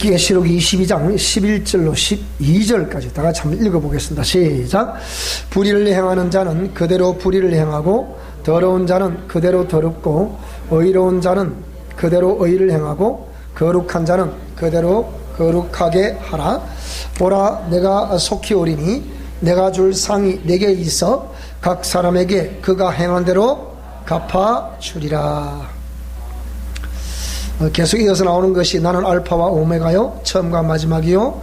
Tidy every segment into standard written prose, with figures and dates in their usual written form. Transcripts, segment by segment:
계시록 22장 11절로 12절까지 다 같이 한번 읽어보겠습니다. 시작. 불의를 행하는 자는 그대로 불의를 행하고 더러운 자는 그대로 더럽고 의로운 자는 그대로 의를 행하고 거룩한 자는 그대로 거룩하게 하라. 보라, 내가 속히 오리니 내가 줄 상이 내게 있어 각 사람에게 그가 행한 대로 갚아주리라. 계속 이어서 나오는 것이 나는 알파와 오메가요 처음과 마지막이요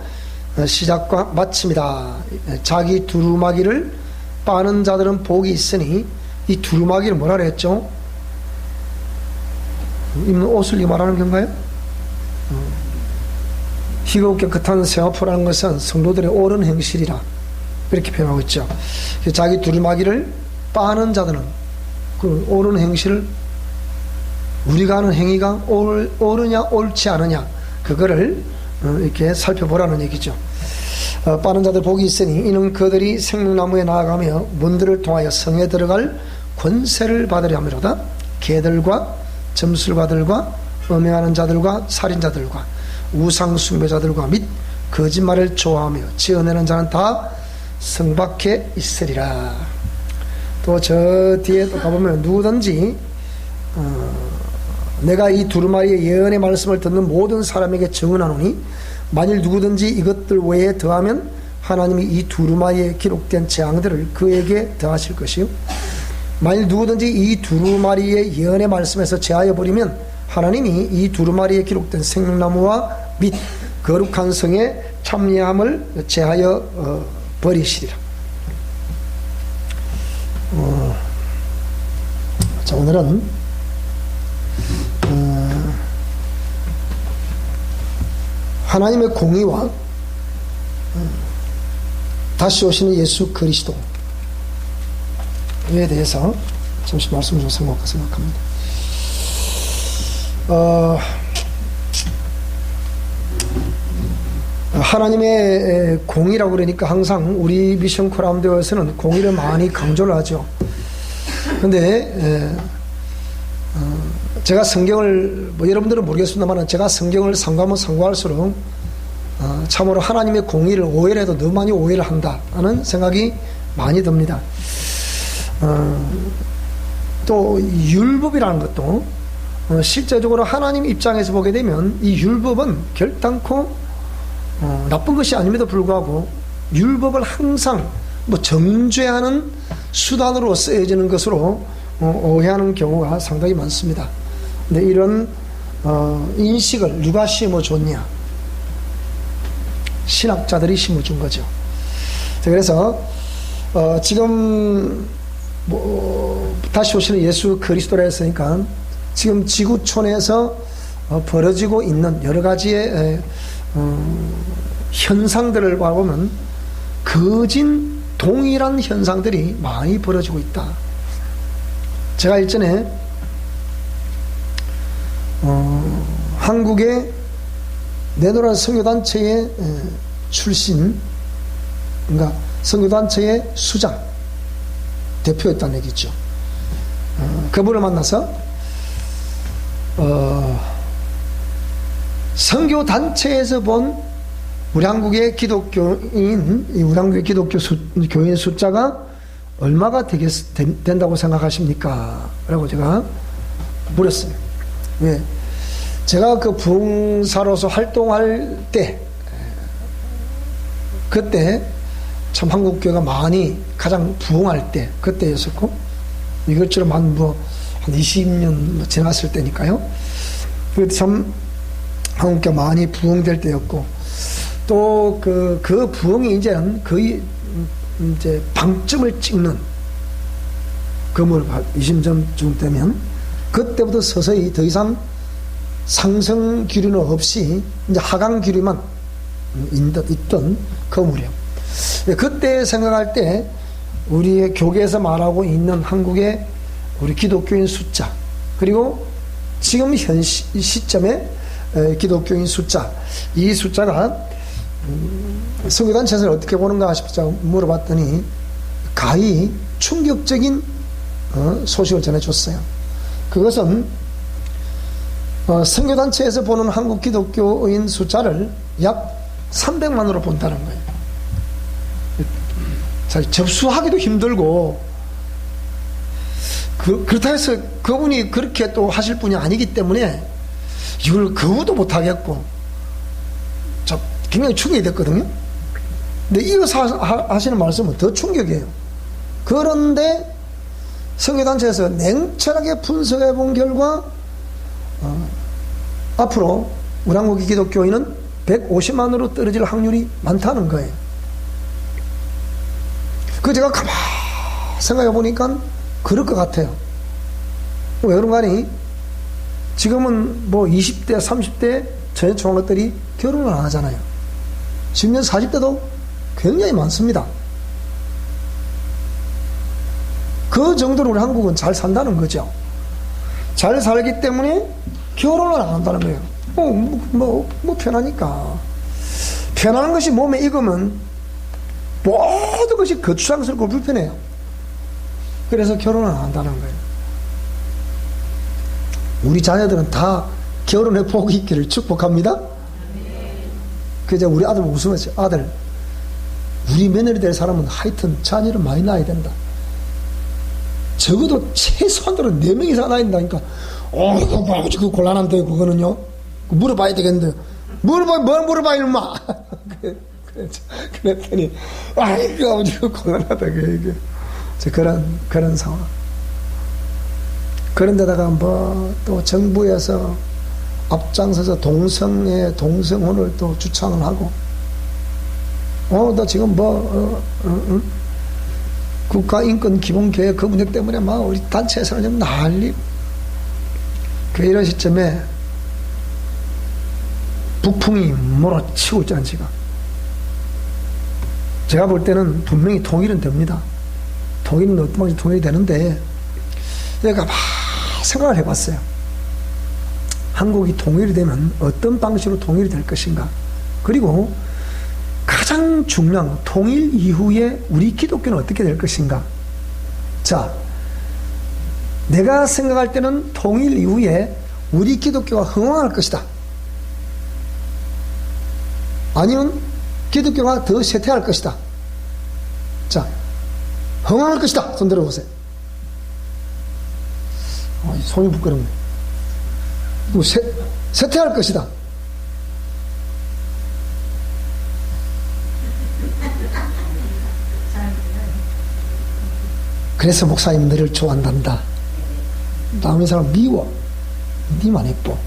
시작과 마침이다. 자기 두루마기를 빠는 자들은 복이 있으니, 이 두루마기를 뭐라 그랬죠? 입는 옷을 말하는 건가요? 희고 깨끗한 세마포라는 것은 성도들의 옳은 행실이라 이렇게 표현하고 있죠. 자기 두루마기를 빠는 자들은 그 옳은 행실을, 우리가 하는 행위가 옳으냐 옳지 않으냐 그거를 이렇게 살펴보라는 얘기죠. 빠는 자들 복이 있으니 이는 그들이 생명나무에 나아가며 문들을 통하여 성에 들어갈 권세를 받으려 함이로다. 개들과 점술가들과 음행하는 자들과 살인자들과 우상 숭배자들과 및 거짓말을 좋아하며 지어내는 자는 다 성 밖에 있으리라. 또 저 뒤에 또 가보면 누구든지 내가 이 두루마리의 예언의 말씀을 듣는 모든 사람에게 증언하노니 만일 누구든지 이것들 외에 더하면 하나님이 이 두루마리에 기록된 재앙들을 그에게 더하실 것이요, 만일 누구든지 이 두루마리의 예언의 말씀에서 제하여 버리면 하나님이 이 두루마리에 기록된 생명나무와 및 거룩한 성의 참여함을 제하여 버리시리라. 자, 오늘은 하나님의 공의와 다시 오시는 예수 그리스도에 대해서 잠시 말씀을 좀 생각합니다. 하나님의 공의라고 그러니까 항상 우리 미션 코람대에서는 공의를 많이 강조를 하죠. 근데 제가 성경을, 여러분들은 모르겠습니다만 제가 성경을 상고하면 상고할수록 참으로 하나님의 공의를 오해를 해도 너무 많이 오해를 한다는 생각이 많이 듭니다. 또 율법이라는 것도 실제적으로 하나님 입장에서 보게 되면 이 율법은 결단코 나쁜 것이 아님에도 불구하고 율법을 항상 정죄하는 수단으로 쓰여지는 것으로 오해하는 경우가 상당히 많습니다. 근데 이런 인식을 누가 심어줬냐? 신학자들이 심어준 거죠. 그래서 지금 다시 오시는 예수 그리스도라 했으니까 지금 지구촌에서 벌어지고 있는 여러 가지의 현상들을 보면 거진 동일한 현상들이 많이 벌어지고 있다. 제가 일전에 한국의 네노란 선교단체의 출신, 그러니까 선교단체의 수장 대표였다는 얘기죠. 그분을 만나서 선교단체에서 본 우리 한국의 기독교인, 우리 한국의 교인 숫자가 얼마가 된다고 생각하십니까? 라고 제가 물었어요. 왜? 제가 그 부흥사로서 활동할 때, 그때 참 한국교회가 많이 가장 부흥할 때, 그때였었고, 이것처럼 한 20년 지났을 때니까요. 그때 참 한국교회가 많이 부흥될 때였고, 또 그 부흥이 이제는 거의 이제 방점을 찍는 금을 20점쯤 되면 그때부터 서서히 더 이상 상승 기류는 없이 이제 하강 기류만 있던 그 무렵, 그때 생각할 때 우리의 교계에서 말하고 있는 한국의 우리 기독교인 숫자, 그리고 지금 현 시점에 기독교인 숫자, 이 숫자가 선교단체에서 어떻게 보는가 싶어서 물어봤더니 가히 충격적인 소식을 전해줬어요. 그것은 선교단체에서 보는 한국 기독교인 숫자를 약 300만으로 본다는 거예요. 사실 접수하기도 힘들고, 그렇다 해서 그분이 그렇게 또 하실 분이 아니기 때문에 이걸 거부도 못하겠고, 굉장히 충격이 됐거든요. 근데 이어서 하시는 말씀은 더 충격이에요. 그런데 선교단체에서 냉철하게 분석해 본 결과 앞으로 우리 한국 기독교인은 150만으로 떨어질 확률이 많다는 거예요. 그 제가 가만히 생각해 보니까 그럴 것 같아요. 왜 그런가 하니 지금은 뭐 20대 30대 전혀 좋은 것들이 결혼을 안 하잖아요. 10년 40대도 굉장히 많습니다. 그 정도로 우리 한국은 잘 산다는 거죠. 잘 살기 때문에 결혼을 안 한다는 거예요. 뭐 편하니까. 편안한 것이 몸에 익으면 모든 것이 거추장스럽고 불편해요. 그래서 결혼을 안 한다는 거예요. 우리 자녀들은 다 결혼의 복이 있기를 축복합니다. 그래서 우리 아들 웃으면서, 아들, 우리 며느리 될 사람은 하여튼 자녀를 많이 낳아야 된다. 적어도 최소한으로 4명 이상 낳아야 된다니까. 아버지, 그거 곤란한데, 그거는요. 물어봐야 되겠는데. 뭘 물어봐, 이놈아. 그랬더니, 아이고, 아버지, 그거 곤란하다, 이게. 그런 상황. 그런데다가 또 정부에서 앞장서서 동성혼을 또 주창을 하고, 너 지금 국가인권기본계획 그 문제 때문에 막 우리 단체에서는 좀 난리. 이런 시점에 북풍이 몰아치고 있잖아요, 지금. 제가 볼 때는 분명히 통일은 됩니다. 통일은 어떤 방식으로 통일이 되는데, 제가 막 생각을 해봤어요. 한국이 통일이 되면 어떤 방식으로 통일이 될 것인가. 그리고 가장 중요한 통일 이후에 우리 기독교는 어떻게 될 것인가. 자, 내가 생각할 때는 통일 이후에 우리 기독교가 흥왕할 것이다. 아니면 기독교가 더 쇠퇴할 것이다. 자, 흥왕할 것이다. 손 들어보세요. 손이 부끄럽네. 쇠퇴할 것이다. 그래서 목사님 너를 좋아한단다. 남의 사람 미워. 니만 예뻐.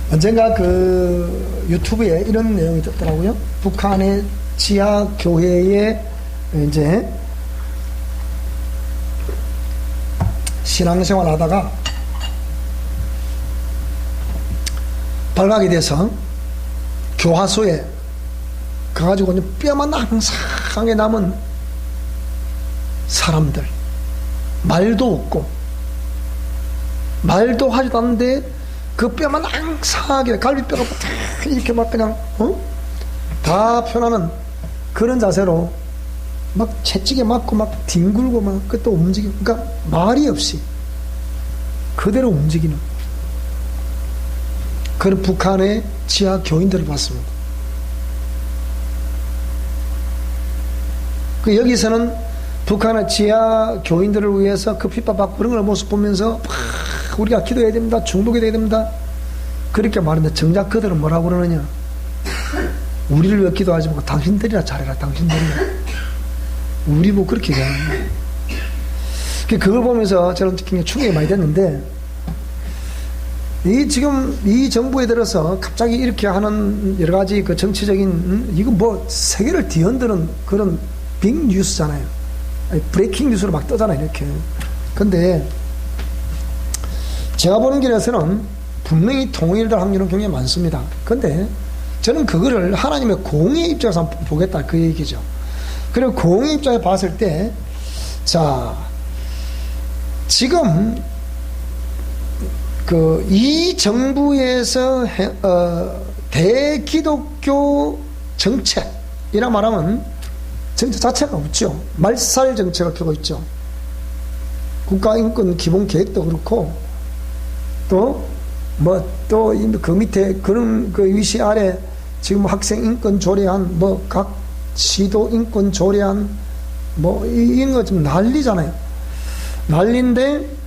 언젠가 유튜브에 이런 내용이 있더라고요. 북한의 지하 교회에 이제 신앙생활 하다가 발각이 돼서 교화소에 가가지고 뼈만 낭상하게 남은 사람들, 말도 없고 말도 하지도 않는데 그 뼈만 낭상하게 갈비뼈가 이렇게 막 그냥 다 표현하는 그런 자세로 막 채찍에 맞고 막 뒹굴고 막 그것도 움직이고, 그러니까 말이 없이 그대로 움직이는 그런 북한의 지하 교인들을 봤습니다. 여기서는 북한의 지하 교인들을 위해서 그 핍박받고 그런 걸 모습 보면서 우리가 기도해야 됩니다. 중보해야 됩니다. 그렇게 말하는데 정작 그들은 뭐라고 그러느냐. 우리를 위해 기도하지 말고 당신들이나 잘해라. 당신들이나. 우리 보고 그렇게 얘기하는 거예요. 그걸 보면서 저는 굉장히 충격이 많이 됐는데, 지금 이 정부에 들어서 갑자기 이렇게 하는 여러 가지 그 정치적인, 이거 뭐 세계를 뒤흔드는 그런 빅 뉴스잖아요. 브레이킹 뉴스로 막 떠잖아요, 이렇게. 근데 제가 보는 길에서는 분명히 통일될 확률은 굉장히 많습니다. 근데 저는 그거를 하나님의 공의 입장에서 한번 보겠다, 그 얘기죠. 그리고 공의 입장에 봤을 때, 자, 지금 이 정부에서 대기독교 정책이라 말하면 정책 자체가 없죠. 말살 정책을 펴고 있죠. 국가인권 기본 계획도 그렇고, 또 그 밑에 그런 그 위시 아래 지금 학생 인권 조례안, 각 시도 인권 조례안, 이런 거 좀 난리잖아요. 난리인데,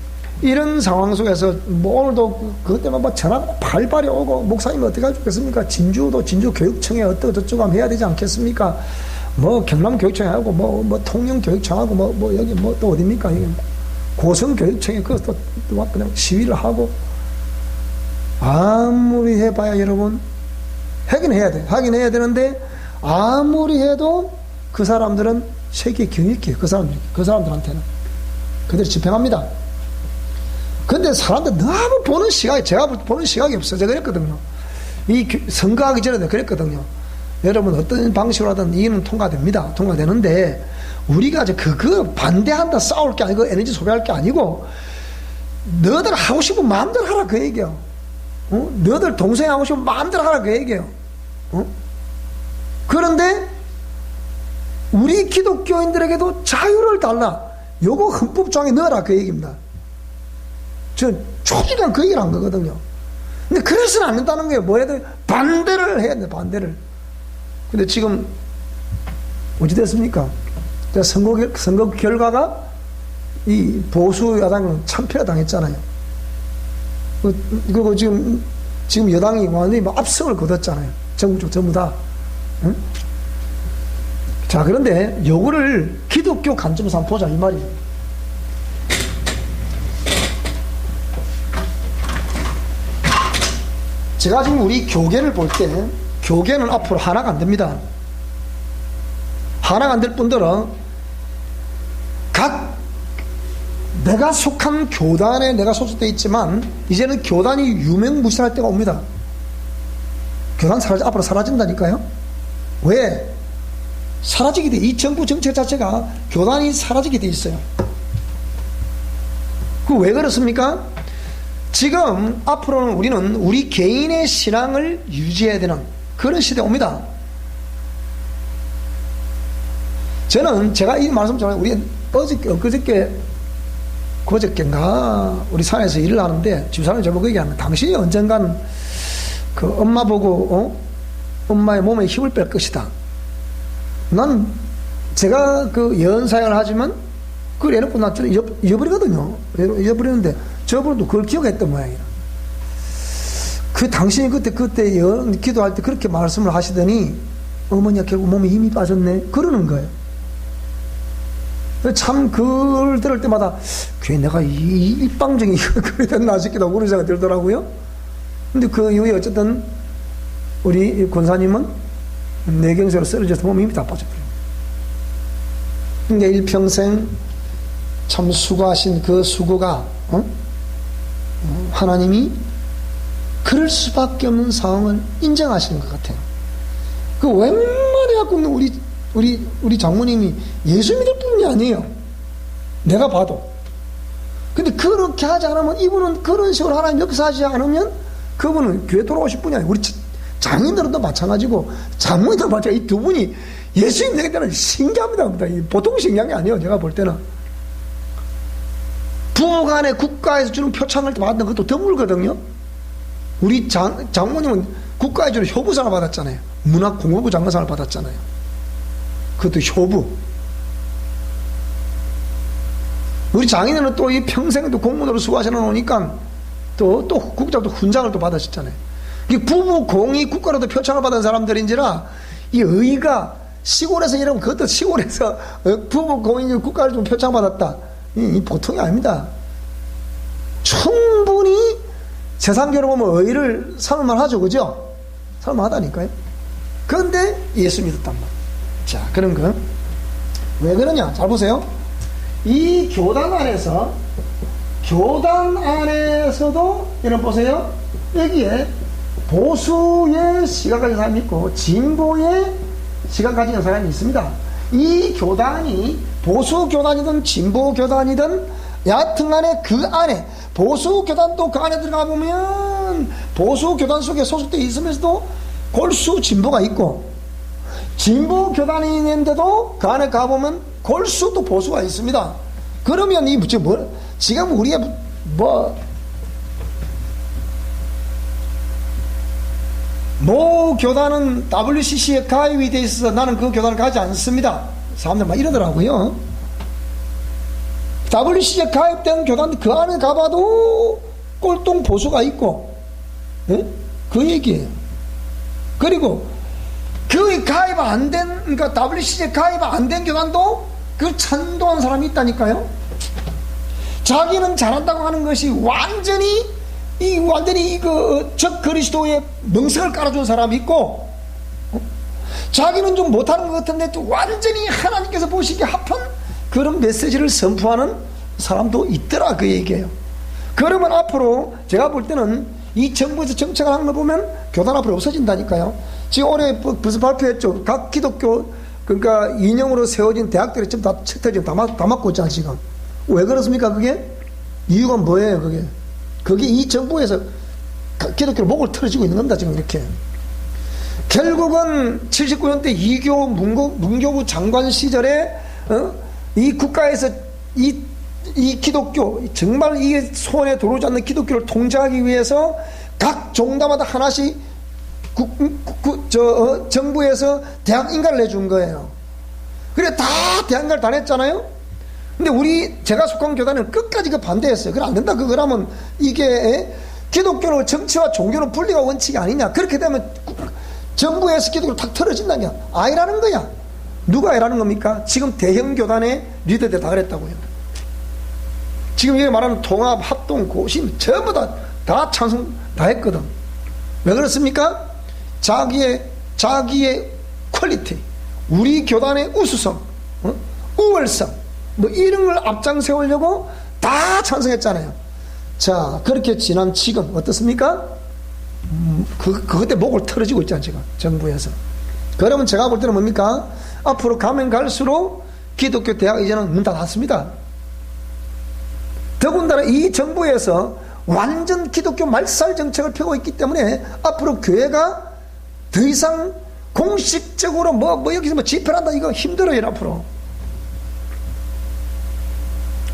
이런 상황 속에서 오늘도 그것 때문에 전화 발발이 오고, 목사님 어떻게 할 수 있겠습니까? 진주 교육청에 어떻게 저쩌고 하면 해야 되지 않겠습니까? 경남 교육청에 하고, 통영 교육청하고, 여기 또 어딥니까? 고성 교육청에 그것도 그냥 시위를 하고, 아무리 해봐야 여러분, 하긴 해야 돼. 하긴 해야 되는데, 아무리 해도 그 사람들은 세계 경익해요. 그 사람들한테는. 그들이 집행합니다. 근데 사람들 너무 제가 보는 시각이 없어요. 제가 그랬거든요. 선거하기 전에도 그랬거든요. 여러분, 어떤 방식으로 하든 이는 통과됩니다. 통과되는데, 우리가 그거 반대한다, 싸울 게 아니고, 에너지 소비할 게 아니고, 너들 하고 싶으면 마음대로 하라, 그 얘기야. 너들 동생이 하고 싶으면 마음대로 하라, 그 얘기예요. 그런데 우리 기독교인들에게도 자유를 달라. 요거 헌법조항에 넣어라, 그 얘기입니다. 저 초기간 그 얘기를 한 거거든요. 근데 그래서는 안 된다는 거예요. 뭐래도 반대를 해야 돼, 반대를. 근데 지금 어찌 됐습니까? 선거 결과가 이 보수 야당은 참패를 당했잖아요. 그리고 지금 여당이 완전히 압승을 거뒀잖아요. 전국적 전부 다. 응? 자, 그런데 요거를 기독교 관점에서 한번 보자, 이 말이에요. 제가 지금 우리 교계를 볼 때, 교계는 앞으로 하나가 안 됩니다. 하나가 안 될 뿐더러, 내가 속한 교단에 내가 소속되어 있지만, 이제는 교단이 유명무실할 때가 옵니다. 교단 앞으로 사라진다니까요? 왜? 사라지게 돼. 이 정부 정책 자체가 교단이 사라지게 돼 있어요. 그 왜 그렇습니까? 지금 앞으로는 우리는 우리 개인의 신앙을 유지해야 되는 그런 시대에 옵니다. 제가 이 말씀 전에 우리 그저께인가 우리 산에서 일을 하는데 집사람이 저보고 얘기하는, 당신이 언젠간 그 엄마 보고 엄마의 몸에 힘을 뺄 것이다. 난 제가 그 예언사역을 하지만 그걸 해놓고 나 잊어버리거든요. 잊어버리는데 저분도 그걸 기억했던 모양이라. 당신이 그때 예언 기도할 때 그렇게 말씀을 하시더니 어머니가 결국 몸에 힘이 빠졌네, 그러는 거예요. 참 그걸 들을 때마다 괜히 내가 일방적인 그래 됐나 싶기도 하고 그런 생각이 들더라고요. 근데 그 이후에 어쨌든 우리 권사님은 뇌경색으로 쓰러져서 몸에 힘이 다 빠져버려요. 근데 일평생 참 수고하신 그 수고가 하나님이 그럴 수밖에 없는 상황을 인정하시는 것 같아요. 그 웬만해 갖고 우리 장모님이 예수 믿을 뿐이 아니에요. 내가 봐도. 근데 그렇게 하지 않으면, 이분은 그런 식으로 하나님 역사하지 않으면 그분은 교회 돌아오실 분이 아니에요. 우리 장인들은 또 마찬가지고 장모님도 마찬가지고 이 두 분이 예수님 되겠다는 신기합니다. 보통 신기한 게 아니에요. 제가 볼 때는 부부간에 국가에서 주는 표창을 받는 것도 드물거든요. 우리 장모님은 국가에 주는 효부상을 받았잖아요. 문화공부부 장관상을 받았잖아요. 그것도 효부. 우리 장인은 또 이 평생도 공무원으로 수고하시는 오니까 또 국장도 훈장을 또 받으셨잖아요. 이 부부 공이 국가로도 표창을 받은 사람들인지라 이 의가 시골에서 이러면 그것도 시골에서 부부 공이 국가를 좀 표창 받았다. 이 보통이 아닙니다. 충분히 세상적으로 보면 의를 삼을만 하죠, 그죠? 삼을만 하다니까요. 그런데 예수 믿었단 말이에요. 자, 그런 거. 왜 그러냐? 잘 보세요. 이 교단 안에서도, 여러분 보세요. 여기에 보수의 시각 가진 사람이 있고, 진보의 시각 가진 사람이 있습니다. 이 교단이 보수교단이든 진보교단이든 여하튼간에 그 안에, 보수교단도 그 안에 들어가 보면 보수교단 속에 소속되어 있으면서도 골수 진보가 있고, 진보교단이 있는데도 그 안에 가보면 골수 또 보수가 있습니다. 그러면 지금 우리의 모 교단은 WCC에 가입이 돼 있어서 나는 그 교단을 가지 않습니다. 사람들 막 이러더라고요. WCC에 가입된 교단 그 안에 가봐도 꼴통 보수가 있고, 그 얘기예요. 그리고 그 가입 안 된, 그러니까 WCC에 가입 안 된 교단도 그 찬동한 사람이 있다니까요. 자기는 잘한다고 하는 것이 완전히 적 그리스도의 명성을 깔아준 사람이 있고, 자기는 좀 못하는 것 같은데 또 완전히 하나님께서 보시기에 합한 그런 메시지를 선포하는 사람도 있더라, 그 얘기예요. 그러면 앞으로 제가 볼 때는 이 정부에서 정책을 하는 거 보면 교단 앞으로 없어진다니까요. 지금 올해 벌써 발표했죠. 각 기독교, 그러니까 인형으로 세워진 대학들이 지금 다 책들 지금 다 막고 있잖아, 지금. 왜 그렇습니까, 그게? 이유가 뭐예요, 그게? 그게 이 정부에서 기독교로 목을 틀어지고 있는 겁니다, 지금 이렇게. 결국은 79년 때 이교 문교부 장관 시절에, 이 국가에서 이 기독교, 정말 이게 손에 들어오지 않는 기독교를 통제하기 위해서 각 종단마다 하나씩 정부에서 대학 인가를 내준 거예요. 그래, 다 대학 인가를 다 냈잖아요? 근데 제가 속한 교단은 끝까지 그 반대했어요. 그래, 안 된다. 그러면 이게 기독교는 정치와 종교는 분리가 원칙이 아니냐. 그렇게 되면 정부에서 기독교를 탁 틀어진다는 게 아니라는 거야. 누가 아니라는 겁니까? 지금 대형 교단의 리더들 다 그랬다고요. 지금 여기 말하는 통합, 합동, 고심 전부 다 찬성 다 했거든. 왜 그렇습니까? 자기의 퀄리티, 우리 교단의 우수성, 우월성, 뭐 이런 걸 앞장 세우려고 다 찬성했잖아요. 자, 그렇게 지난 지금 어떻습니까? 그때 목을 틀어지고 있잖아요, 지금 정부에서. 그러면 제가 볼 때는 뭡니까? 앞으로 가면 갈수록 기독교 대학 이제는 문 다 닫습니다. 더군다나 이 정부에서 완전 기독교 말살 정책을 펴고 있기 때문에 앞으로 교회가 더 이상 공식적으로 여기서 집회를 한다, 이거 힘들어요, 앞으로.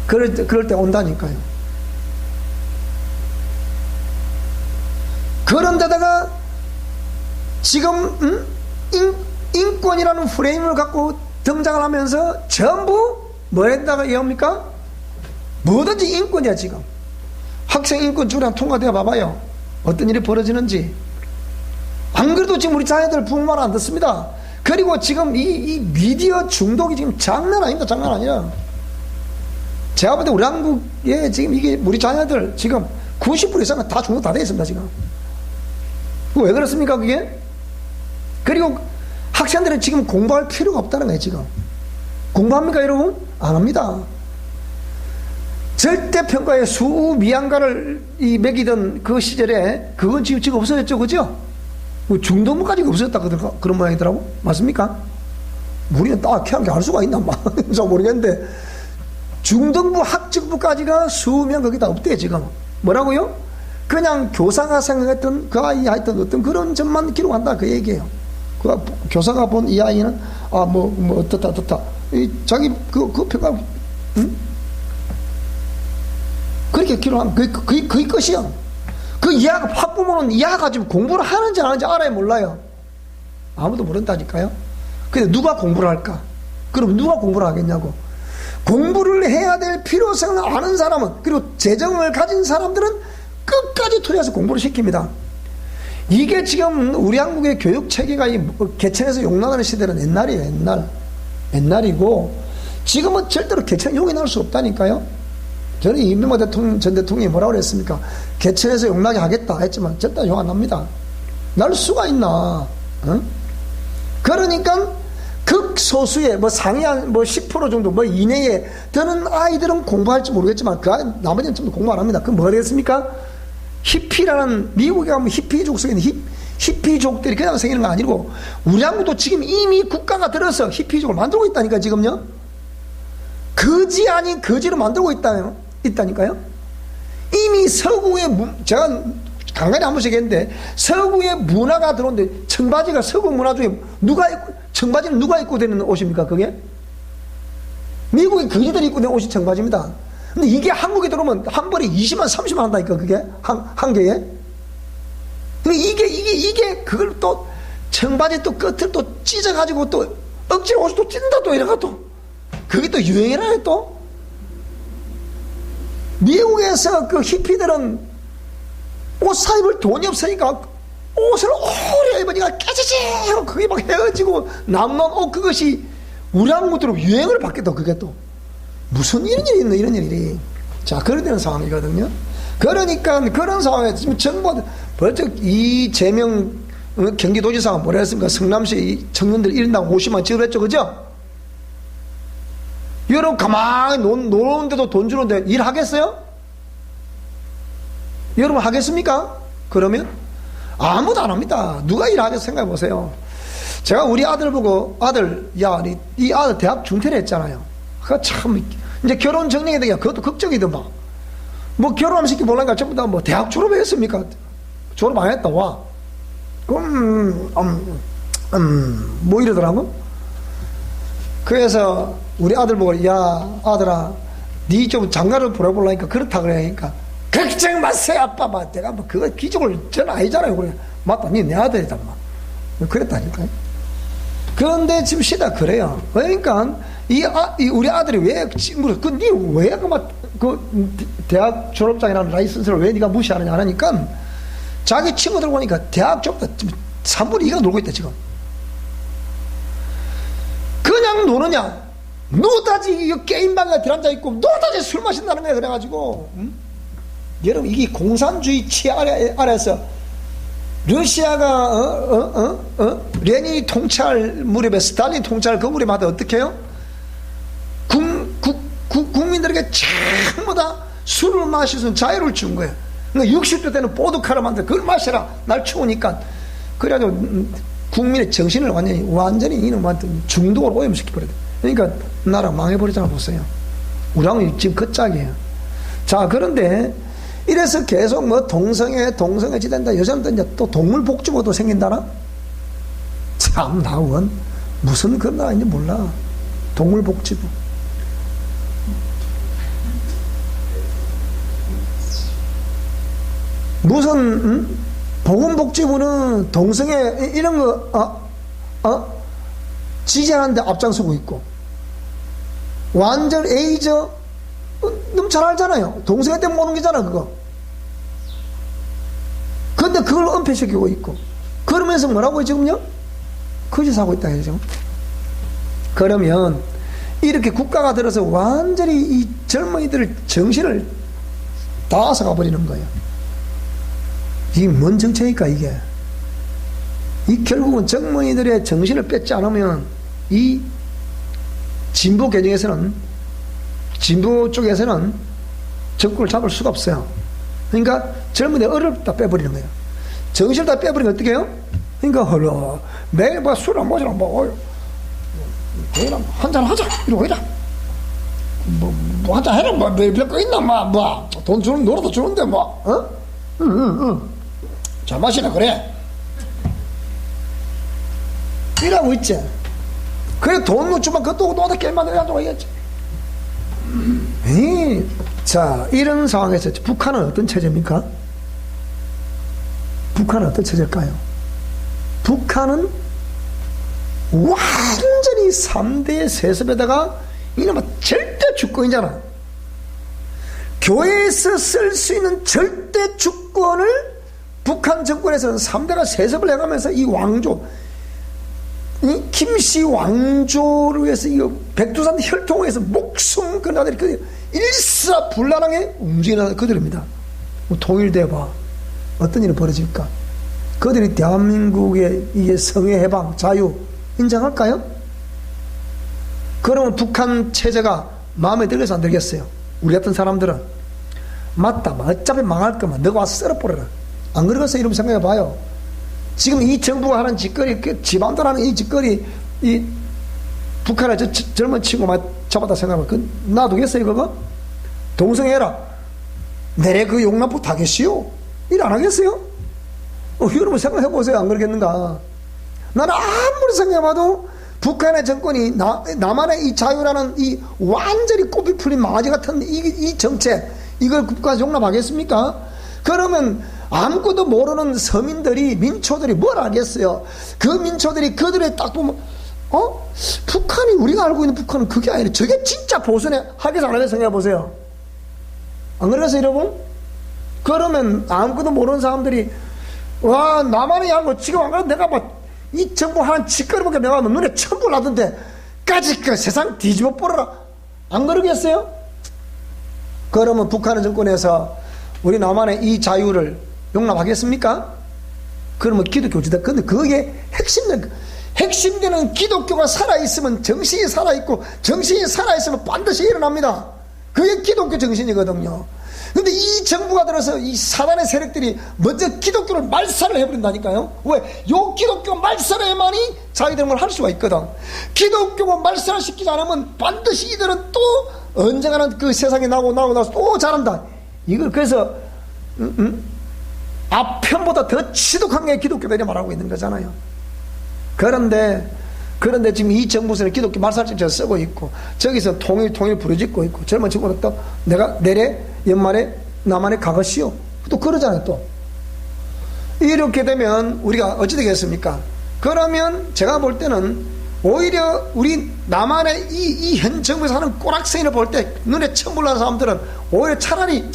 그럴 때 온다니까요. 그런데다가 지금 인권이라는 프레임을 갖고 등장을 하면서 전부 뭐에다가 얘기합니까? 뭐든지 인권이야. 지금 학생 인권 조례안 통과되어 봐봐요, 어떤 일이 벌어지는지. 안 그래도 지금 우리 자녀들 부모 말 안 듣습니다. 그리고 지금 이 미디어 중독이 지금 장난 아닙니다. 장난 아니야. 제가 볼 때 우리 한국에 지금 이게 우리 자녀들 지금 90% 이상은 다 중독 다 되어 있습니다, 지금. 왜 그렇습니까, 그게? 그리고 학생들은 지금 공부할 필요가 없다는 거예요, 지금. 공부합니까, 여러분? 안 합니다. 절대평가의 수미양가를 매기던 그 시절에 그건 지금 없어졌죠, 그죠? 중등부까지 없어졌다, 그런 모양이더라고. 맞습니까? 우리는 딱히 한 게 알 수가 있나, 잘 모르겠는데. 중등부 학직부까지가 수명 거기다 없대, 지금. 뭐라고요? 그냥 교사가 생각했던 그 아이 하여튼 어떤 그런 점만 기록한다, 그 얘기예요. 그 교사가 본 이 아이는 어떻다 자기 그 평가, 응? 그렇게 기록하면 그게 끝이야. 그 이하가, 학부모는 이하가 지금 공부를 하는지 안 하는지 알아야 몰라요. 아무도 모른다니까요. 근데 누가 공부를 할까? 그럼 누가 공부를 하겠냐고. 공부를 해야 될 필요성을 아는 사람은, 그리고 재정을 가진 사람들은 끝까지 투자해서 공부를 시킵니다. 이게 지금 우리 한국의 교육 체계가 개천에서 용납하는 시대는 옛날이에요. 옛날이고, 지금은 절대로 개천 용인할 수 없다니까요. 저는 이명박 전 대통령이 뭐라고 그랬습니까? 개천에서 용납이 하겠다 했지만 절대 용 안 합니다. 날 수가 있나? 응? 그러니까 극소수의 상위 10% 정도 이내에 드는 아이들은 공부할지 모르겠지만 나머지는 전부 공부 안 합니다. 그럼 뭐가 되겠습니까? 히피라는, 미국에 가면 히피족 속에 있는 히피족들이 그냥 생기는 거 아니고, 우리 한국도 지금 이미 국가가 들어서 히피족을 만들고 있다니까, 지금요. 거지 아닌 거지를 만들고 있다니까요. 이미 서구의 제가 간간히 한 번씩 했는데, 서구의 문화가 들어오는데 청바지가 서구 문화 중에 청바지는 누가 입고 다니는 옷입니까, 그게? 미국의 거지들이 입고 다니는 옷이 청바지입니다. 근데 이게 한국에 들어오면 한 벌에 20만 30만 한다니까, 그게 한 개에. 이게 그걸 또 청바지 또 끝을 또 찢어가지고 또 억지로 옷을 또 찢는다, 또 이래가 또 그게 또 유행이라네. 또 미국에서 그 히피들은 옷 사 입을 돈이 없으니까 옷을 오래 입으니까 깨지지 하고 그게 막 헤어지고 남는 옷, 그것이 우리 한국으로 유행을 받겠다. 그게 또 무슨 이런 일이 있노, 이런 일이. 자, 그런 상황이거든요. 그러니까 그런 상황에 지금 정부 벌써 이재명 경기도지사가 뭐라 했습니까? 성남시 청년들 1인당 50만 지급했죠, 그죠? 여러분 가만히 노는데도 돈 주는데 일하겠어요? 여러분 하겠습니까? 그러면 아무도 안 합니다. 누가 일하겠어? 생각해 보세요. 제가 우리 아들 보고, 아들, 야, 이 아들 대학 중퇴를 했잖아요. 그 참 이제 결혼 정리해야 되니까 그것도 걱정이더만. 뭐 결혼하면 시키 몰라니까 전부 다 뭐 대학 졸업했습니까? 졸업 안 했다, 와. 뭐 이러더라고. 그래서 우리 아들 보고, 야, 아들아, 니 좀 장가를 보내보려니까 그렇다 그러니까, 걱정 마세요, 아빠. 내가 뭐 그거 기적을 전 아니잖아요. 그래. 맞다, 니 내 아들이다, 막. 그랬다니까. 그런데 지금 시대가 그래요. 그러니까, 우리 아들이 왜 친구를, 니 왜 대학 졸업장이라는 라이선스를 왜 니가 무시하느냐 하니까, 자기 친구들 보니까 대학 졸업자 3분의 2가 놀고 있다, 지금. 그냥 노느냐? 노다지 게임방에 들어앉아 있고, 노다지 술 마신다는 거야, 그래가지고. 여러분, 이게 공산주의 치 아래에서 러시아가, 레닌이 통치할 무렵에, 스탈린 통치할 그 무렵에 하다 어떻게 해요? 국민들에게 전부 다 술을 마시는 자유를 준 거예요. 그러니까 60대 때는 보드카를 만들어, 그걸 마셔라. 날 추우니까. 그래가지고 국민의 정신을 완전히 이놈한테 중독으로 오염시켜버려야 돼. 그러니까 나라 망해버리잖아, 보세요. 우리하고 지금 그 짝이에요. 자, 그런데 이래서 계속 뭐 동성애 지된다. 요새는 이제 또 동물복지부도 생긴다나? 참, 나원 무슨 그런 나라인지 몰라. 동물복지부. 무슨 보건복지부는 동성애 이런 거 지지하는데 앞장서고 있고, 완전 에이즈 너무 잘 알잖아요. 동성애 때문에 오는 게잖아, 그거. 근데 그걸 은폐시키고 있고, 그러면서 뭐라고 지금요? 거짓하고 있다 해죠. 그러면 이렇게 국가가 들어서 완전히 이 젊은이들의 정신을 다 앗아가 버리는 거예요. 이게 뭔 정책일까, 이게? 이 결국은 젊은이들의 정신을 뺏지 않으면 이 진보 계층에서는, 진보 쪽에서는 정권을 잡을 수가 없어요. 그러니까 젊은이들 어를 다 빼버리는 거예요. 정신을 다 빼버리면 어떻게 해요? 그러니까 매일 뭐 술 한 모자라 한잔 하자 이러고 이래. 뭐 한잔 해라. 뭐 별거 있나? 돈 주는 노래도 주는데 자, 마시라 그래. 이러고 있지. 그래, 돈 주면 그것도 너한테 게임만 해가지고 있겠지. 자, 이런 상황에서 북한은 어떤 체제입니까? 북한은 어떤 체제일까요? 북한은 완전히 3대 세습에다가 이놈아 절대 주권이잖아. 교회에서 쓸 수 있는 절대 주권을 북한 정권에서는 3대가 세습을 해가면서 이 왕조, 이 김씨 왕조를 위해서 이 백두산 혈통을 위해서 목숨 건 아들이 그 일사불란하게 움직이는 그들입니다. 통일돼봐. 어떤 일이 벌어질까? 그들이 대한민국의 이게 성의 해방, 자유 인정할까요? 그러면 북한 체제가 마음에 들겠어, 안 들겠어요? 우리 같은 사람들은 맞다, 어차피 망할 거면 너가 와서 썰어버려라. 안 그러겠어요? 이러면 생각해 봐요. 지금 이 정부가 하는 짓거리, 지방들 하는 이 짓거리, 이 북한의 젊은 친구만 잡았다 생각하면 놔두겠어요, 그거? 동성애라. 내래 그 용납부 타겠시오? 일 안 하겠어요? 여러분 생각해 보세요. 안 그러겠는가? 나는 아무리 생각해봐도 북한의 정권이 남한의 이 자유라는 이 완전히 꽃이 풀린 망아지 같은 이 정책, 이걸 국가에서 용납하겠습니까? 그러면 아무것도 모르는 서민들이, 민초들이 뭘 알겠어요? 그 민초들이 그들의 딱 보면 북한이, 우리가 알고 있는 북한은 그게 아니라 저게 진짜 보수네 하겠어 안 하겠어 생각해 보세요. 안 그러겠어요 여러분? 그러면 아무것도 모르는 사람들이 와, 남한이 한 거 지금 안 그래도 내가 막 이 정부 한 짓거리밖에 내가 눈에 천불 나던데 까짓 그 세상 뒤집어 버려라, 안 그러겠어요? 그러면 북한의 정권에서 우리 남한의 이 자유를 용납하겠습니까? 그러면 기독교지다. 근데 그게 핵심되는 기독교가 살아있으면 정신이 살아있고, 정신이 살아있으면 반드시 일어납니다. 그게 기독교 정신이거든요. 근데 이 정부가 들어서 이 사단의 세력들이 먼저 기독교를 말살을 해버린다니까요. 왜? 요 기독교 말살을 해야만이 자기들은 걸 할 수가 있거든. 기독교가 말살을 시키지 않으면 반드시 이들은 또 언젠가는 그 세상에 나서 또 잘한다. 이걸 그래서 앞편보다 더 지독한 게 기독교들이 말하고 있는 거잖아요. 그런데 지금 이 정부에서는 기독교 말살죄를 쓰고 있고, 저기서 통일 부르짖고 있고, 젊은 친구는 또 내가 내래 연말에 남한에 가겠시오 또 그러잖아요. 또 이렇게 되면 우리가 어찌 되겠습니까? 그러면 제가 볼 때는 오히려 우리 남한의 이 현 정부에서 하는 꼬락서인을 볼 때 눈에 천불 나는 사람들은 오히려 차라리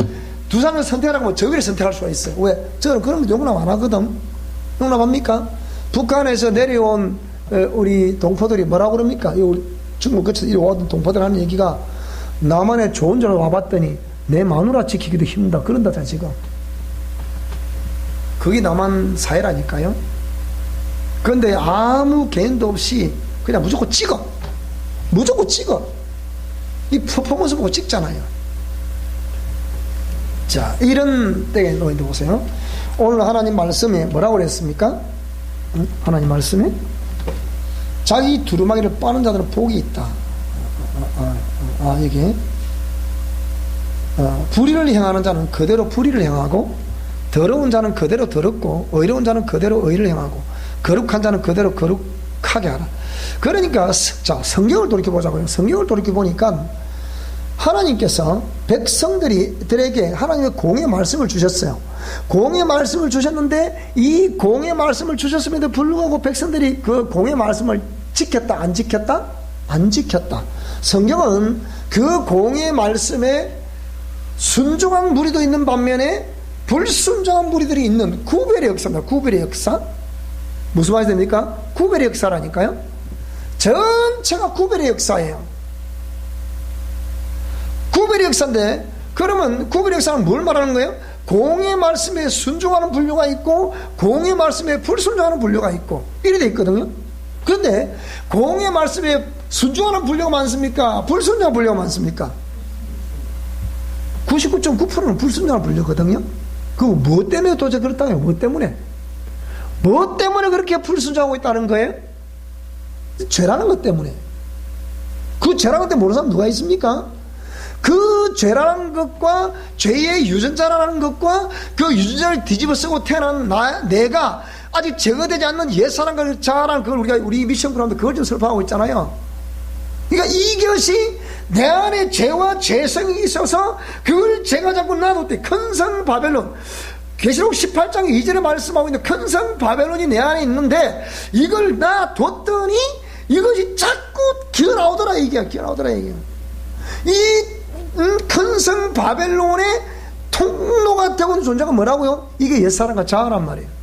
두상을 선택하라고 하면 저위를 선택할 수가 있어요. 왜? 저는 그런 거 용납 안 하거든. 용납합니까? 북한에서 내려온 우리 동포들이 뭐라고 그럽니까? 우리 중국 거쳐서 이리온 동포들 하는 얘기가, 남한에 좋은 줄 와봤더니 내 마누라 지키기도 힘들다 그런다 지금. 그게 남한 사회라니까요. 그런데 아무 개인도 없이 그냥 무조건 찍어. 이 퍼포먼스 보고 찍잖아요. 자, 이런 때에 너희들 보세요. 오늘 하나님 말씀에 뭐라고 그랬습니까? 하나님 말씀에 자기 두루마기를 빠는 자들은 복이 있다. 여기 불의를 행하는 자는 그대로 불의를 행하고, 더러운 자는 그대로 더럽고, 의로운 자는 그대로 의를 행하고, 거룩한 자는 그대로 거룩하게 하라. 그러니까 자, 성경을 돌이켜보자고요. 성경을 돌이켜보니까 하나님께서 백성들에게 하나님의 공의 말씀을 주셨어요. 공의 말씀을 주셨는데, 이 공의 말씀을 주셨음에도 불구하고 백성들이 그 공의 말씀을 지켰다 안 지켰다? 안 지켰다. 성경은 그 공의 말씀에 순종한 무리도 있는 반면에 불순종한 무리들이 있는 구별의 역사입니다. 구별의 역사. 무슨 말이 됩니까? 구별의 역사라니까요. 전체가 구별의 역사예요. 구별의 역사인데, 그러면 구별의 역사는 뭘 말하는 거예요? 공의 말씀에 순종하는 분류가 있고, 공의 말씀에 불순종하는 분류가 있고, 이래 돼 있거든요. 그런데 공의 말씀에 순종하는 분류가 많습니까? 불순종하는 분류가 많습니까? 99.9%는 불순종하는 분류거든요. 그거 뭐 때문에 도대체 그렇다고요? 뭐 때문에 그렇게 불순종하고 있다는 거예요? 죄라는 것 때문에. 그 죄라는 것 때문에 모르는 사람 누가 있습니까? 그 죄라는 것과 죄의 유전자라는 것과 그 유전자를 뒤집어 쓰고 태어난 내가 아직 제거되지 않는 옛사람과 자라는 그걸 우리 미션 프로그램도 그걸 좀 설파하고 있잖아요. 그러니까 이것이 내 안에 죄와 죄성이 있어서 그걸 제가 자꾸 놔둘 때 큰성 바벨론, 계시록 18장 2절에 말씀하고 있는 큰성 바벨론이 내 안에 있는데, 이걸 놔뒀더니 이것이 자꾸 기어나오더라 얘기야. 이 큰성 바벨론의 통로가 되고 있는 존재가 뭐라고요? 이게 옛사람과 자아란 말이에요.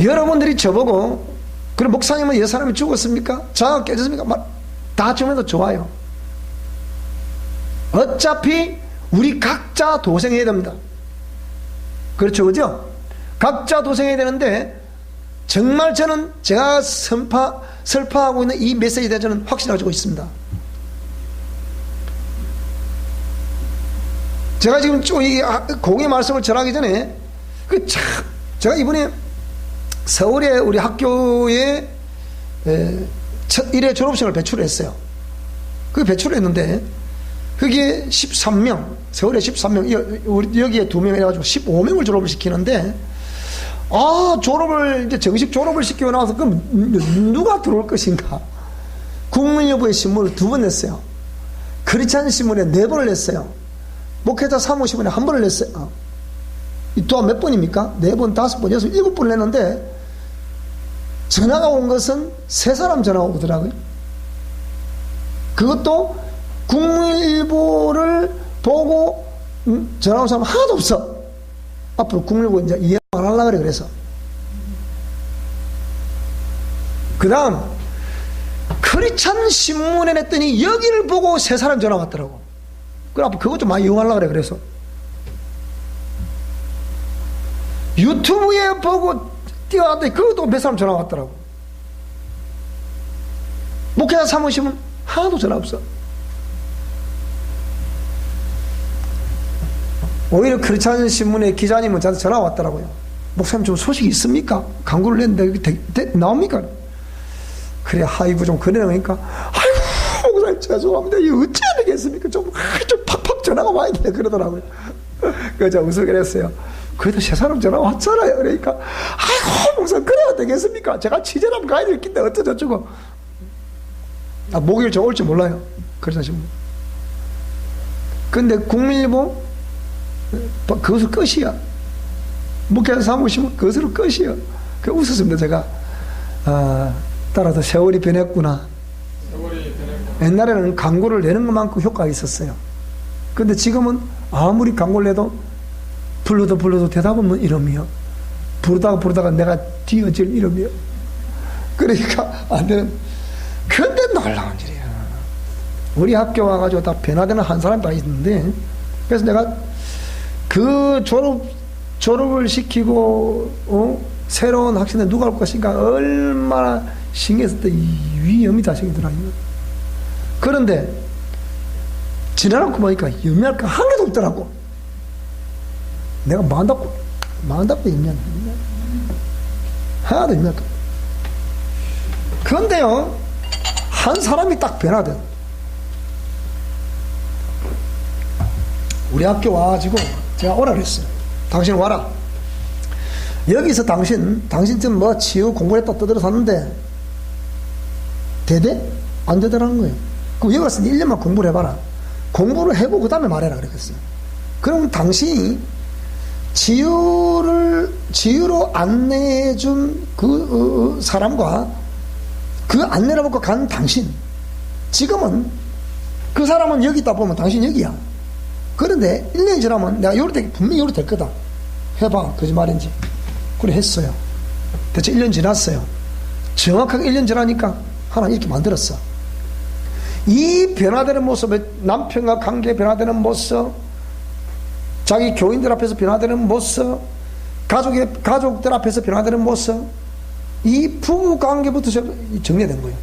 여러분들이 저보고, 그럼 목사님은 옛사람이 죽었습니까? 자아가 깨졌습니까? 다 죽으면서 좋아요. 어차피 우리 각자 도생해야 됩니다. 그렇죠, 그죠? 각자 도생해야 되는데, 정말 저는 제가 설파하고 있는 이 메시지에 대해 저는 확신을 가지고 있습니다. 제가 지금 이 공의 말씀을 전하기 전에 제가 이번에 서울에 우리 학교에 첫 1회 졸업생을 배출했어요. 그 배출을 했는데, 그게 13명, 서울에 13명, 여기에 2명 해가지고 15명을 졸업을 시키는데, 졸업을, 이제 정식 졸업을 시키고 나서, 그럼 누가 들어올 것인가? 국민여부의 신문을 2번 냈어요. 크리스찬 신문에 4번을 냈어요. 목회자 사무신문에 1번을 냈어요. 이 또한 몇 번입니까? 4번, 5번, 6번, 7번을 냈는데, 전화가 온 것은 3사람 전화가 오더라고요. 그것도 국민일보를 보고 전화 온 사람 하나도 없어. 앞으로 국민일보 이제 이해 안 하려고 그래. 그래서 그 다음 크리스찬 신문에 냈더니 여기를 보고 3사람 전화 왔더라고. 그래 앞으로 그것 좀 많이 이용하려고 그래. 그래서 유튜브에 보고 뛰어왔더니 그것도 몇 사람 전화 왔더라고. 목회자 사무실은 하나도 전화 없어. 오히려 크리스찬 신문의 기자님은 저한테 전화 왔더라고요. 목사님 좀 소식이 있습니까? 광고를 냈는데 나옵니까? 그래 하이브 좀 그래놓으니까 아이고 목사님 죄송합니다. 이거 어찌해야 되겠습니까? 좀 팍팍 전화가 와야 돼 그러더라고요. 그래서 우스갯했어요. 그래도 3사람 전화 왔잖아요. 그러니까 아이고 목사님 그래야 되겠습니까? 제가 취재하면 가야 될 긴데 어쩌고저쩌고. 목요일 저 올지 몰라요. 크리스찬 신문. 근데 국민일보 그것을 끝이야. 목회자 사무실은 그것으로 끝이야. 그 웃었습니다. 제가 따라서 세월이 변했구나. 옛날에는 광고를 내는 것만큼 효과가 있었어요. 근데 지금은 아무리 광고를 내도 불러도 대답은 이름이요. 부르다가 내가 뒤어질 이름이요. 그러니까 안 되는. 근데 놀라운 일이야. 우리 학교 와가지고 다 변화되는 한 사람이 다 있는데, 그래서 내가 그 졸업을 시키고 새로운 학생들 누가 올 것인가 얼마나 신경했을 때 위험이 다 생기더라고요. 그런데 지나놓고 보니까 염려할 거 하나도 없더라고. 내가 마음답고 염려 하나도 염려할 거. 그런데요 한 사람이 딱 변화돼. 우리 학교 와가지고 제가 오라 그랬어요. 당신 와라. 여기서 당신 좀 뭐 치유 공부했다 떠들어섰는데 되대? 안 되더라는 거예요. 그럼 여기 와서 1년만 공부를 해봐라. 공부를 해보고 그 다음에 말해라 그랬어요. 그럼 당신이 치유로 안내해준 그 사람과 그 안내를 받고 간 당신, 지금은 그 사람은 여기 있다 보면 당신 여기야. 그런데 1년이 지나면 내가 분명히 요리 될 거다. 해봐. 거짓말인지. 그래 했어요. 대체 1년 지났어요. 정확하게 1년 지나니까 하나님 이렇게 만들었어. 이 변화되는 모습, 남편과 관계 변화되는 모습, 자기 교인들 앞에서 변화되는 모습, 가족들 앞에서 변화되는 모습, 이 부부 관계부터 정리된 거예요.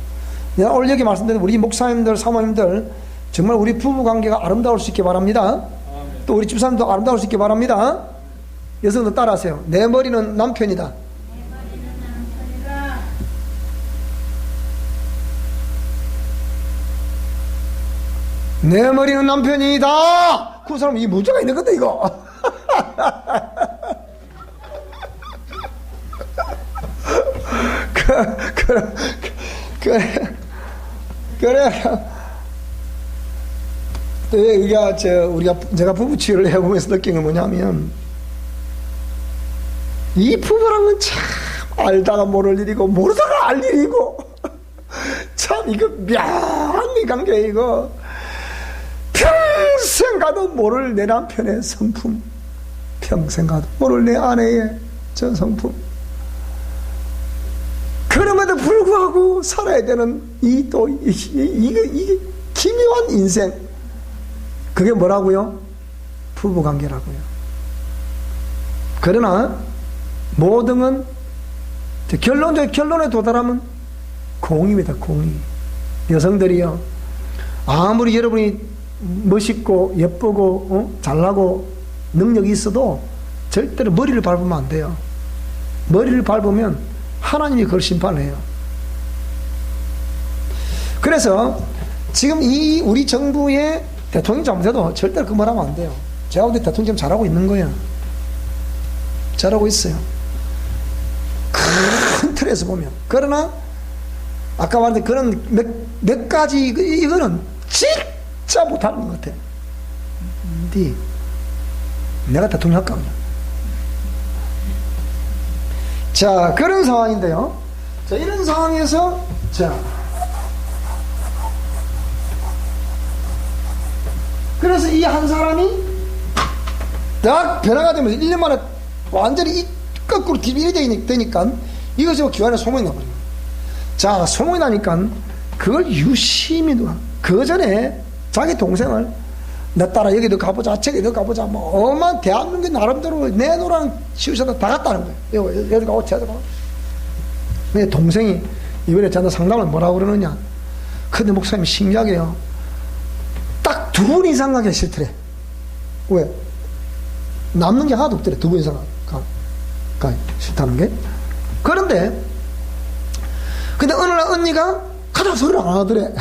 내가 오늘 여기 말씀드린 우리 목사님들, 사모님들 정말 우리 부부 관계가 아름다울 수 있게 바랍니다. 또 우리 집사님도 아름다울 수 있게 바랍니다. 여성들 따라하세요. 내 머리는 남편이다. 내 머리는 남편이다. 그 사람 이 문제가 있는 건데 이거. 그래. 제가 부부 치유를 해보면서 느낀 건 뭐냐면, 이 부부란 건 참 알다가 모를 일이고 모르다가 알 일이고 참 이거 묘한 이 관계. 이거 평생 가도 모를 내 남편의 성품, 평생 가도 모를 내 아내의 저 성품. 그럼에도 불구하고 살아야 되는 이게 기묘한 인생. 그게 뭐라고요? 부부관계라고요. 그러나 모든 결론에 도달하면 공입니다. 공의. 여성들이요, 아무리 여러분이 멋있고 예쁘고 잘나고 능력이 있어도 절대로 머리를 밟으면 안 돼요. 머리를 밟으면 하나님이 그걸 심판해요. 그래서 지금 이 우리 정부의 대통령이 잘못해도 절대 그 말 하면 안 돼요. 제가 볼 때 대통령 지금 잘하고 있는 거예요. 잘하고 있어요. 큰 틀에서 보면. 그러나 아까 말한 그런 몇 가지 이거는 진짜 못하는 것 같아. 내가 대통령 할까 그냥. 자, 그런 상황인데요. 자, 이런 상황에서 자, 그래서 이 한 사람이 딱 변화가 되면서 1년 만에 완전히 거꾸로 기밀이 되니까 이것이 기관에 소문이 나버려요. 자, 소문이 나니까 그걸 유심히 누가 그 전에 자기 동생을 내 따라 여기도 가보자 저기도 가보자 뭐 어마한 대한민국 나름대로 내노랑 시우셔도 다 갔다는 거예요. 여기 가고 저기 가고. 내 동생이 이번에 저한테 상담을 뭐라고 그러느냐. 근데 목사님이 신기하게요. 딱 2분 이상 가기 싫더래. 왜? 남는 게 하나도 없더래. 2분 이상 가 싫다는 게. 그런데 근데 어느 날 언니가 가자 소리를 안 하더래.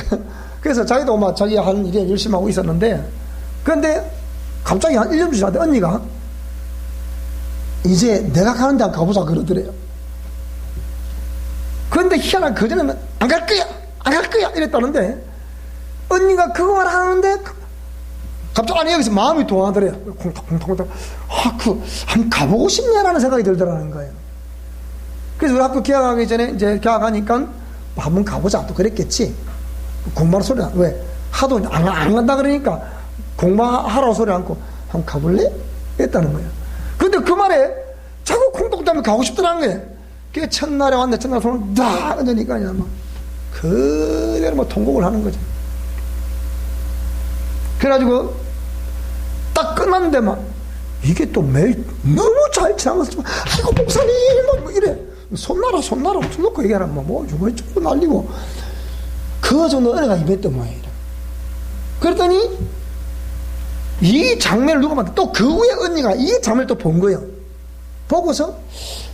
그래서 자기도 막 자기 하는 일에 열심히 하고 있었는데 그런데 갑자기 한 1년 지났는데 언니가 이제 내가 가는 데 한 가보자 그러더래요. 그런데 희한하게 그전에는 안 갈 거야 안 갈 거야 이랬다는데 언니가 그거만 하는데 갑자기 아니 여기서 마음이 동하더래요. 콩닥콩닥콩닥 한번 가보고 싶네라는 생각이 들더라는 거예요. 그래서 우리 학교 개학하기 전에 이제 개학하니까 한번 가보자 또 그랬겠지. 공부하는 소리 안 왜 하도 안 간다 그러니까 공부하라고 소리 않고 한번 가볼래? 했다는 거예요. 근데 그 말에 자꾸 콩닥콩닥 가고 싶더라는 거예요. 그게 첫날에 왔는데 첫날 손을 딱 얹으니까 막 그대로 뭐 통곡을 하는 거죠. 그래가지고 딱 끝났는데 막 이게 또 매일 너무 잘 지나가서 아이고 목사님 뭐 이래 손나라 손 놓고 얘기하라 뭐 주머니 쭉 날리고 그 정도 은혜가 임했던 모양이라. 그랬더니 이 장면을 누가 봤는데 또 그 후에 언니가 이 장면을 또 본 거예요. 보고서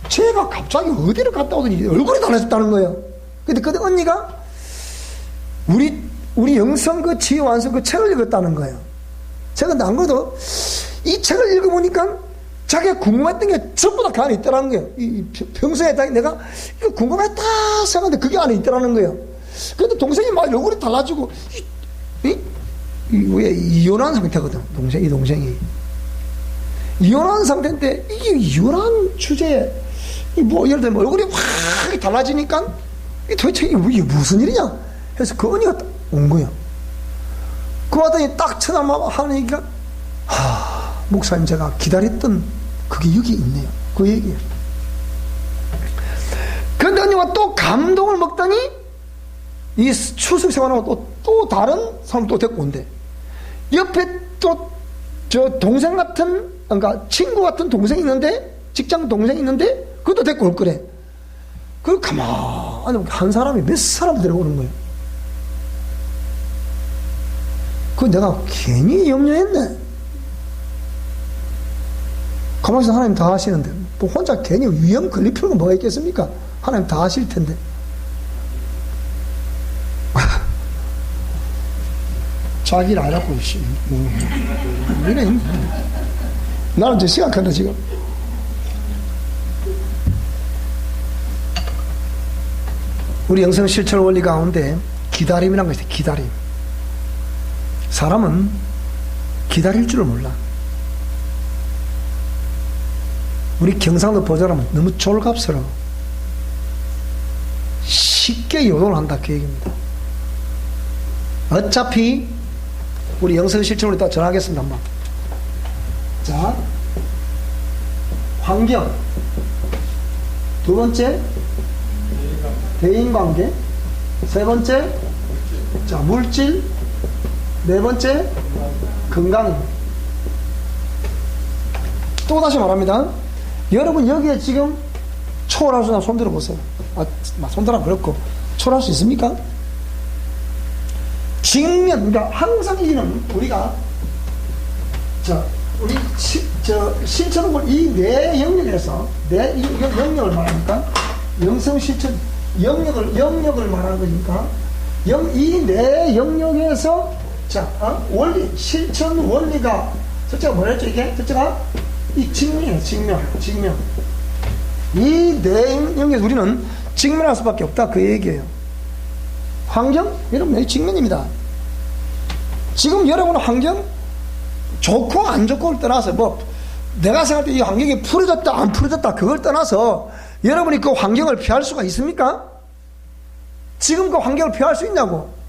제가 갑자기 어디를 갔다 오더니 얼굴이 달라졌다는 거예요. 근데 그때 언니가 우리 영성 그 지혜 완성 그 책을 읽었다는 거예요. 제가 안 그래도 이 책을 읽어보니까 자기가 궁금했던 게 전부 다 그 안에 있더라는 거예요. 평소에 내가 이거 궁금했다 생각하는데 그게 안에 있더라는 거예요. 근데 동생이 막 얼굴이 달라지고 왜 이혼한 상태거든. 이 동생이 이혼한 상태인데 이게 이혼한 주제에 뭐 예를 들면 얼굴이 확 달라지니까 도대체 이게 무슨 일이냐 해서 그 언니가 온 거예요. 그 왔더니 딱 쳐다하는 얘기가 목사님 제가 기다렸던 그게 여기 있네요. 그 얘기예요. 그런데 언니가 또 감동을 먹더니 이 추석 생활하고 또 다른 사람 또 데리고 온대. 옆에 또 저 동생 같은 그러니까 친구 같은 동생이 있는데 직장 동생이 있는데 그것도 데리고 올 거래. 그걸 가만히 한 사람이 몇 사람 데려오는 거예요. 그거 내가 괜히 염려했네. 가만히 있어 하나님 다 하시는데 또 혼자 괜히 위험 걸릴 필요가 뭐가 있겠습니까? 하나님 다 하실 텐데. 자기를 알았고 이래. 나는 이제 시각한다 지금. 우리 영성 실천 원리 가운데 기다림이라는 것이 기다림. 사람은 기다릴 줄을 몰라. 우리 경상도 보자라면 너무 졸갑스러워. 쉽게 요동을 한다 그 얘기입니다. 어차피 우리 영성 실천으로 이따 전하겠습니다. 한번. 자, 환경. 두 번째, 대인관계. 세 번째, 자, 물질. 네 번째, 건강. 또 다시 말합니다. 여러분 여기에 지금 초월할 수 있나 손 들어보세요. 손 들어면 그렇고 초월할 수 있습니까? 직면, 그러니까 항상 이는 우리가 우리 실천을 이 내 영역에서 내 영역을 말하니까 영성 실천 영역을 말하는 거니까 이 내 영역에서 자, 원리, 실천 원리가, 첫째가 뭐랬죠, 이게? 첫째가 이 직면이에요, 직면. 이 내용에서 우리는 직면할 수밖에 없다, 그 얘기예요. 환경? 여러분, 이 직면입니다. 지금 여러분 환경, 좋고 안 좋고를 떠나서, 내가 생각할 때 이 환경이 풀어졌다, 안 풀어졌다, 그걸 떠나서 여러분이 그 환경을 피할 수가 있습니까? 지금 그 환경을 피할 수 있냐고.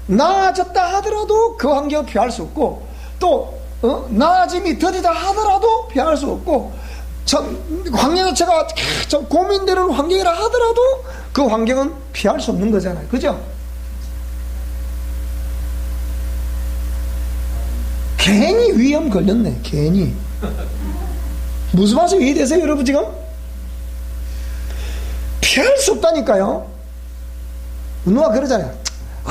나아졌다 하더라도 그 환경을 피할 수 없고, 또 나아짐이 더디다 하더라도 피할 수 없고, 환경 자체가 좀 고민되는 환경이라 하더라도 그 환경은 피할 수 없는 거잖아요. 그죠? 괜히 위험 걸렸네. 괜히. 무슨 말씀 이해되세요, 여러분? 지금 피할 수 없다니까요. 누가 그러잖아요.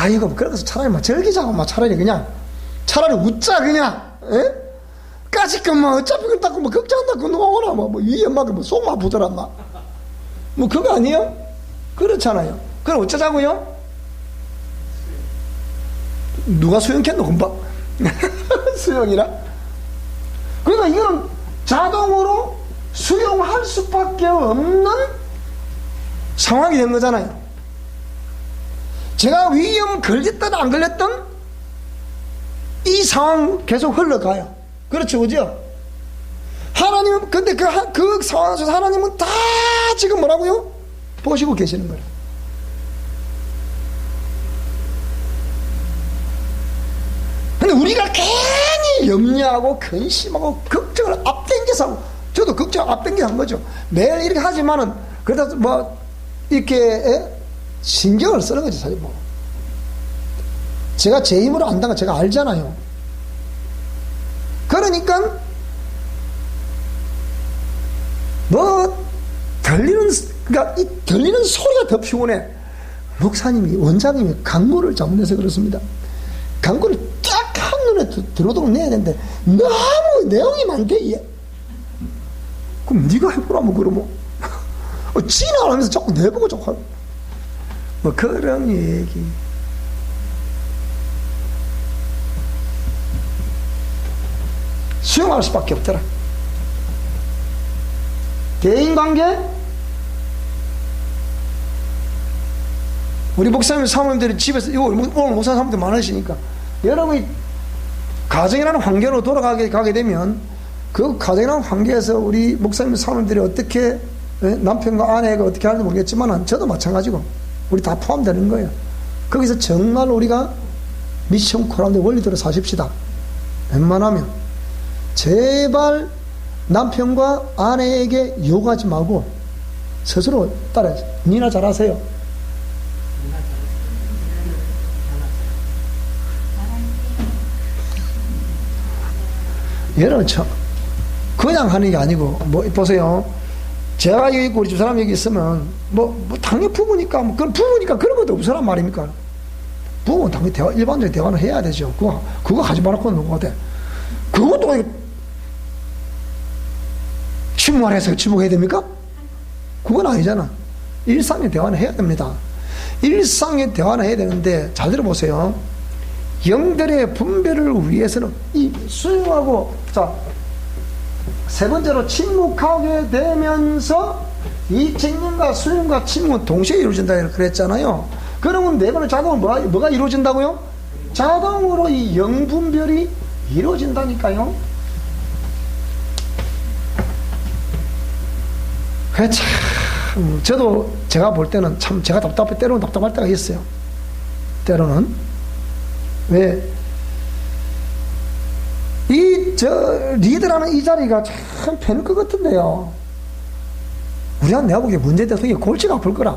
이거 그래서 차라리 즐기자고, 차라리 웃자, 그냥. 에? 까짓건 어차피 그렇다고 걱정한다고 누가 오나, 위험하게 속 아프더라, 그거 아니에요? 그렇잖아요. 그럼 어쩌자고요? 누가 수영했노, 금방? 수영이라? 그러니까 이거는 자동으로 수용할 수밖에 없는 상황이 된 거잖아요. 제가 위험 걸렸든 안 걸렸든 이 상황 계속 흘러가요. 그렇죠, 그죠? 하나님은, 근데 그 상황에서 하나님은 다 지금 뭐라고요? 보시고 계시는 거예요. 근데 우리가 괜히 염려하고 근심하고 걱정을 앞당겨서 하고, 저도 걱정 앞당겨서 한 거죠. 매일 이렇게 하지만은, 그래도 이렇게, 신경을 쓰는 거죠, 사실 제가 제 힘으로 안다는 거 제가 알잖아요. 그러니까, 그러니까 이 들리는 소리가 더 피곤해. 목사님이, 원장님이 광고를 잘못해서 그렇습니다. 광고를 딱 한눈에 들어오도록 내야 되는데, 너무 내용이 많대, 얘. 그럼 네가 해보라면, 그러면. 지나 안 하면서 자꾸 내보고 자꾸 하고. 그런 얘기. 수용할 수밖에 없더라. 대인관계? 우리 목사님 사모님들이 집에서, 오늘 목사 사모님들 많으시니까, 여러분이 가정이라는 환경으로 가게 되면, 그 가정이라는 환경에서 우리 목사님 사모님들이 어떻게, 남편과 아내가 어떻게 하는지 모르겠지만, 저도 마찬가지고, 우리 다 포함되는 거예요. 거기서 정말 우리가 미션 코라운드 원리대로 사십시다. 웬만하면. 제발 남편과 아내에게 요구하지 말고 스스로 따라해서 니나 잘하세요. 여러분, 그냥 하는 게 아니고, 보세요. 제가 여기 있고 우리 집사람 여기 있으면 당연히 부부니까 그건 부부니까 그런 것도 없으란 말입니까? 부부는 당연히 일반적인 대화는 해야 되죠. 그거 하지 말라고 누가 돼? 그것도 침묵해서 침묵해야 됩니까? 그건 아니잖아. 일상의 대화는 해야 됩니다. 일상의 대화는 해야 되는데, 잘 들어보세요. 영들의 분별을 위해서는 이 수용하고, 세 번째로 침묵하게 되면서 이 직면과 수용과 침묵은 동시에 이루어진다 그랬잖아요. 그러면 네 번째 자동으로 뭐가 이루어진다고요? 자동으로 이 영분별이 이루어진다니까요. 그래, 참, 저도 제가 볼 때는 참 제가 때로는 답답할 때가 있어요. 때로는. 왜? 리더라는 이 자리가 참 편할 것 같은데요. 내가 보기에 문재인 대통령이 골치가 아플 거라.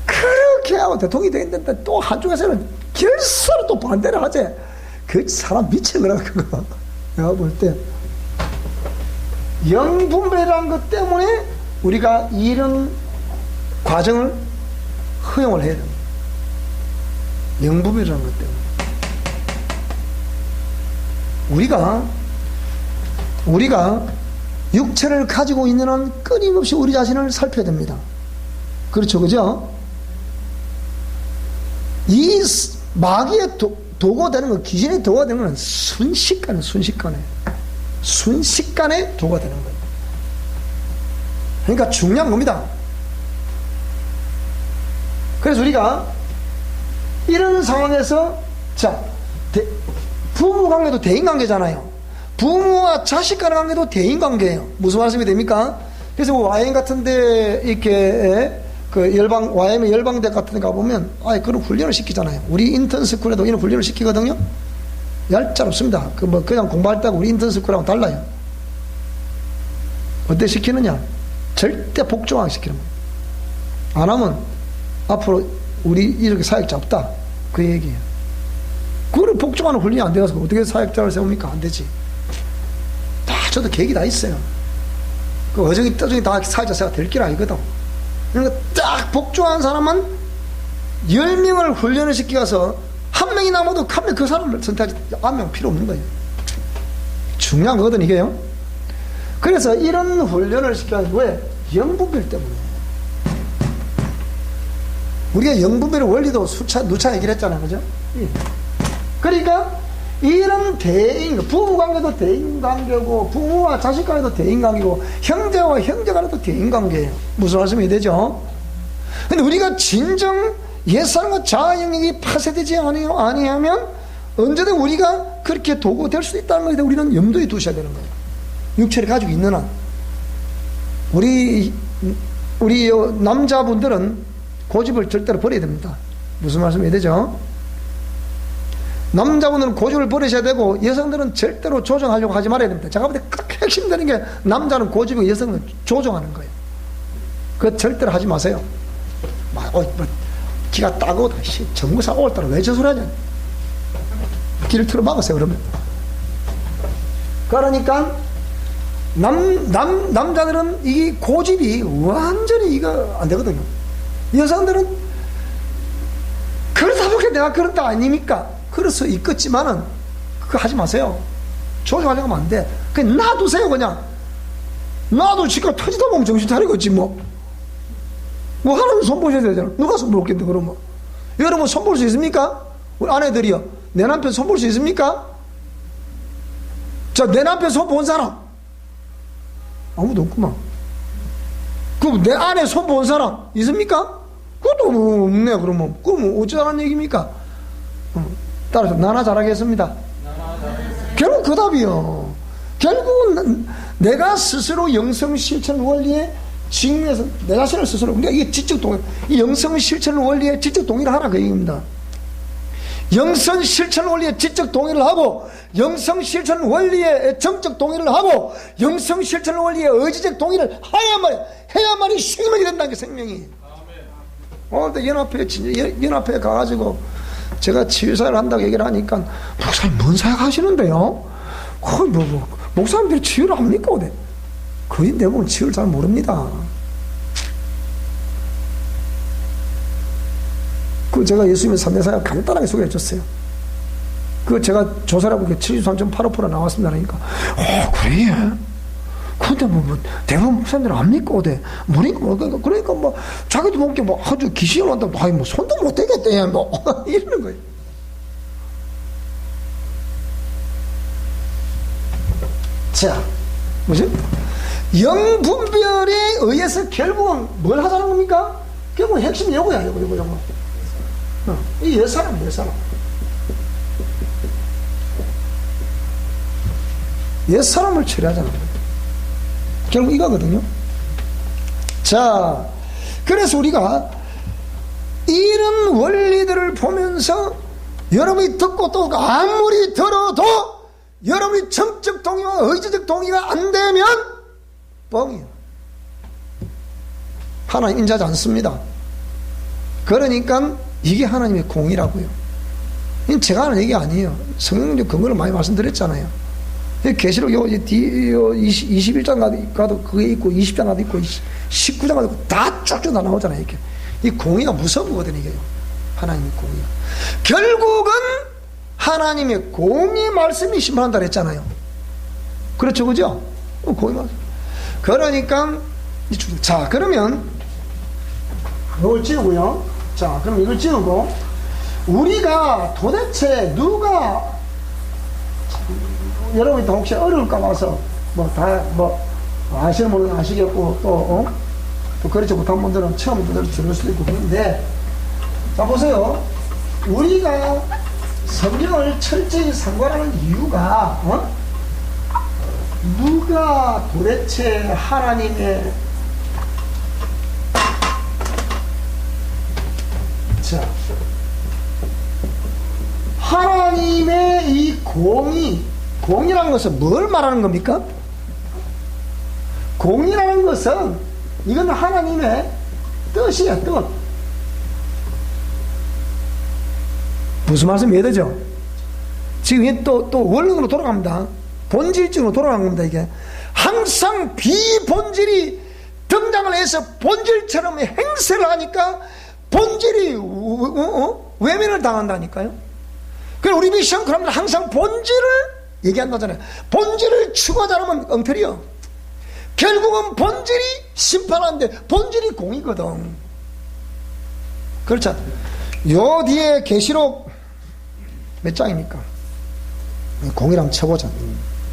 그렇게 하고 대통령이 되겠는데 또 한쪽에서는 결사로 또 반대를 하지. 그 사람 미쳐버려, 그거. 내가 볼 때. 영분별이라는 것 때문에 우리가 이런 과정을 허용을 해야 됩니다. 영분별이라는 것 때문에. 우리가 육체를 가지고 있는 한 끊임없이 우리 자신을 살펴야 됩니다. 그렇죠, 그죠? 이 마귀의 도구가 되는 건, 귀신이 도구가 되는 건 순식간에 도구가 되는 거예요. 그러니까 중요한 겁니다. 그래서 우리가 이런 상황에서, 자, 부부 관계도 대인 관계잖아요. 부모와 자식 간의 관계도 대인 관계예요. 무슨 말씀이 됩니까? 그래서 뭐 YM 같은데 이렇게 YM의 열방대 같은 데 가보면 그런 훈련을 시키잖아요. 우리 인턴스쿨에도 이런 훈련을 시키거든요. 얄짤없습니다. 그냥 공부할 때하고 우리 인턴스쿨하고 달라요. 어때 시키느냐? 절대 복종하게 시키는 거예요. 안 하면 앞으로 우리 이렇게 사역자 없다, 그 얘기예요. 그걸 복종하는 훈련이 안 되어서 어떻게 사역자를 세웁니까? 안 되지. 저도 계획이 다 있어요. 그 어정이 떠정이 다 사회자세가 될 길 알거든. 그러니까 딱 복종한 사람은 10명을 훈련을 시켜서 한 명이 남아도 그 사람을 선택하지, 1명 필요 없는 거예요. 중요한 거거든, 이게요. 그래서 이런 훈련을 시켜서 왜? 영분별 때문에. 우리가 영분별의 원리도 누차 얘기를 했잖아요. 그죠? 그러니까 이런 대인, 부부관계도 대인관계고, 부모와 자식간에도 대인관계고, 형제와 형제간에도 대인관계예요. 무슨 말씀이 되죠? 근데 우리가 진정 옛사람과 자아영역이 파쇄되지 아니하면 언제든 우리가 그렇게 도구 될 수 있다는 것에 우리는 염두에 두셔야 되는 거예요. 육체를 가지고 있는 한. 우리 남자분들은 고집을 절대로 버려야 됩니다. 무슨 말씀이 되죠? 남자분들은 고집을 버리셔야 되고, 여성들은 절대로 조정하려고 하지 말아야 됩니다. 제가 볼 때 딱 핵심되는 게, 남자는 고집이고 여성은 조정하는 거예요. 그거 절대로 하지 마세요. 기가 따가우다. 정무사 오늘따라 왜 저 소리 하냐. 길을 틀어 막으세요, 그러면. 그러니까, 남자들은 이 고집이 완전히 이거 안 되거든요. 여성들은, 그러다 보니까 내가 그런다 아닙니까? 그럴 수 있겠지만은 그거 하지 마세요. 조정하려고 하면 안 돼. 그냥 놔두세요. 그냥 놔도 지가 터지다 보면 정신 차리겠지. 뭐 하나님 손 보셔야 되잖아. 누가 손 볼겠는데 그러면. 여러분 손 볼 수 있습니까? 우리 아내들이요, 내 남편 손 볼 수 있습니까? 자, 내 남편 손 본 사람 아무도 없구만. 그럼 내 아내 손 본 사람 있습니까? 그것도 없네. 그러면 어쩌라는 얘기입니까? 따라서 나나 잘하겠습니다. 결국 그 답이요. 결국은 내가 스스로 영성 실천 원리에 직면해서 내 자신을 스스로, 그러니까 이게 지적 동의, 이 영성 실천 원리에 지적 동의를 하라, 그 얘기입니다. 영성 실천 원리에 지적 동의를 하고, 영성 실천 원리에 정적 동의를 하고, 영성 실천 원리에 의지적 동의를 해야만이 생명이 된다는 게 생명이. 오늘도 연합회 가가지고 제가 치유사를 한다고 얘기를 하니까, 목사님 뭔 사역 하시는데요? 목사님들이 치유를 합니까? 거의 대부분 치유를 잘 모릅니다. 제가 예수님의 3대 사역 간단하게 소개해 줬어요. 제가 조사를 해보니까 73.85% 나왔습니다. 그러니까, 그래? 근데 대부분 목사님들은 압니까? 그러니까 자기도 먹게 아주 기시를 한다고, 손도 못 대겠대, 이러는 거예요. 자, 뭐지? 영분별에 의해서 결국은 뭘 하자는 겁니까? 결국은 핵심이 요거야, 요거. 이 옛사람. 옛사람을 처리하자는 거예요. 결국 이거거든요. 자, 그래서 우리가 이런 원리들을 보면서 여러분이 듣고 또 아무리 들어도 여러분이 정적 동의와 의지적 동의가 안 되면 뻥이에요. 하나님 인자하지 않습니다. 그러니까 이게 하나님의 공이라고요. 제가 하는 얘기 아니에요. 성경적 근거를 많이 말씀드렸잖아요. 계시록 21장 가도 그게 있고, 20장 가도 있고, 19장 가도 있고, 다 쭉쭉 다 나오잖아요. 이렇게. 이 공의가 무서운 거거든요, 이게. 하나님의 공의가. 결국은 하나님의 공의 말씀이 심판한다 그랬잖아요. 그렇죠, 그죠? 공의 말씀. 그러니까, 자, 그러면, 이걸 찍고요. 자, 그럼 이걸 찍고, 우리가 도대체 누가, 여러분이 혹시 어려울까 봐서 아시는 분은 아시겠고 또 그렇지 못한 분들은 처음 들을 수도 있고 그런데, 자 보세요. 우리가 성경을 철저히 상고하는 이유가 누가 도대체 하나님의, 자 하나님의 이 공이라는 것은 뭘 말하는 겁니까? 공이라는 것은 이건 하나님의 뜻이야, 뜻. 무슨 말씀 이해되죠? 지금 또 원론으로 돌아갑니다. 본질적으로 돌아가는 겁니다. 이게 항상 비본질이 등장을 해서 본질처럼 행세를 하니까 본질이 외면을 당한다니까요. 그래서 우리 미션 그러면 항상 본질을 얘기한다잖아요. 본질을 추구하지 않으면 엉터리요. 결국은 본질이 심판하는데 본질이 공이거든. 그렇죠. 요 뒤에 계시록 몇 장입니까? 공이랑 쳐보자.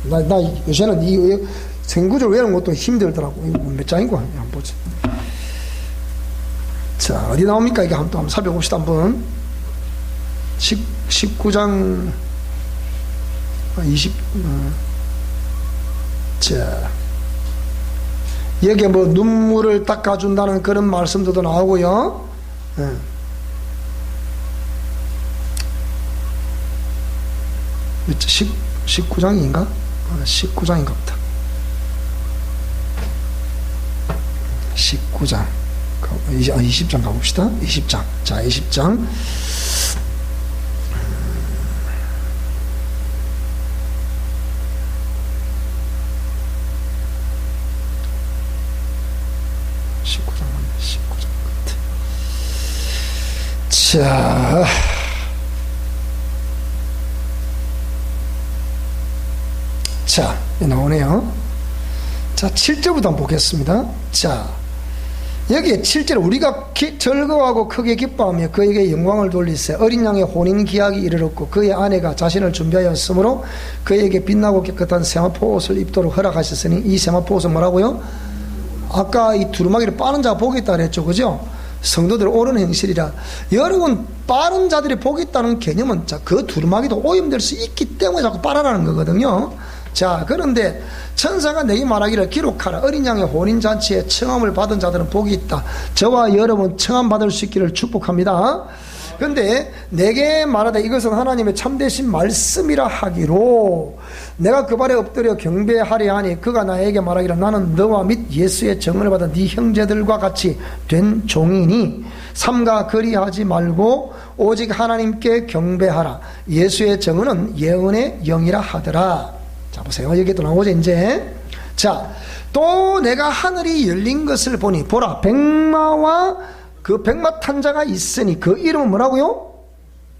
나 요새는 이 생구절 외우는 것도 힘들더라고. 이거 몇 장이고 한번 보자. 자, 어디 나옵니까? 이게 한번 살펴봅시다. 한번 19장 20. 자, 여기에 뭐 눈물을 닦아준다는 그런 말씀도 나오고요. 19장인가? 19장인가 보다. 19장 20장 가봅시다. 20장. 자, 20장 19장 같아. 자, 나오네요. 자, 7절부터 한번 보겠습니다. 자, 여기에 7절, 우리가 즐거워하고 크게 기뻐하며 그에게 영광을 돌리세. 어린 양의 혼인 기약이 이르렀고 그의 아내가 자신을 준비하였으므로 그에게 빛나고 깨끗한 세마포 옷을 입도록 허락하셨으니, 이 세마포 옷은 뭐라고요? 아까 이 두루마기를 빠는 자가 복이 있다 그랬죠, 그죠? 성도들 옳은 행실이라. 여러분, 빠른 자들이 복이 있다는 개념은 그 두루마기도 오염될 수 있기 때문에 자꾸 빠라라는 거거든요. 자, 그런데 천사가 내게 말하기를 기록하라. 어린 양의 혼인잔치에 청함을 받은 자들은 복이 있다. 저와 여러분 청함 받을 수 있기를 축복합니다. 그런데 내게 말하되 이것은 하나님의 참되신 말씀이라 하기로 내가 그 발에 엎드려 경배하려 하니 그가 나에게 말하기를 나는 너와 및 예수의 정을 받은 네 형제들과 같이 된 종이니 삼가 그리하지 말고 오직 하나님께 경배하라. 예수의 정은 예언의 영이라 하더라. 자, 보세요. 여기 또 나오죠, 이제. 자, 또 내가 하늘이 열린 것을 보니 보라, 백마와 그 백마 탄 자가 있으니 그 이름은 뭐라고요?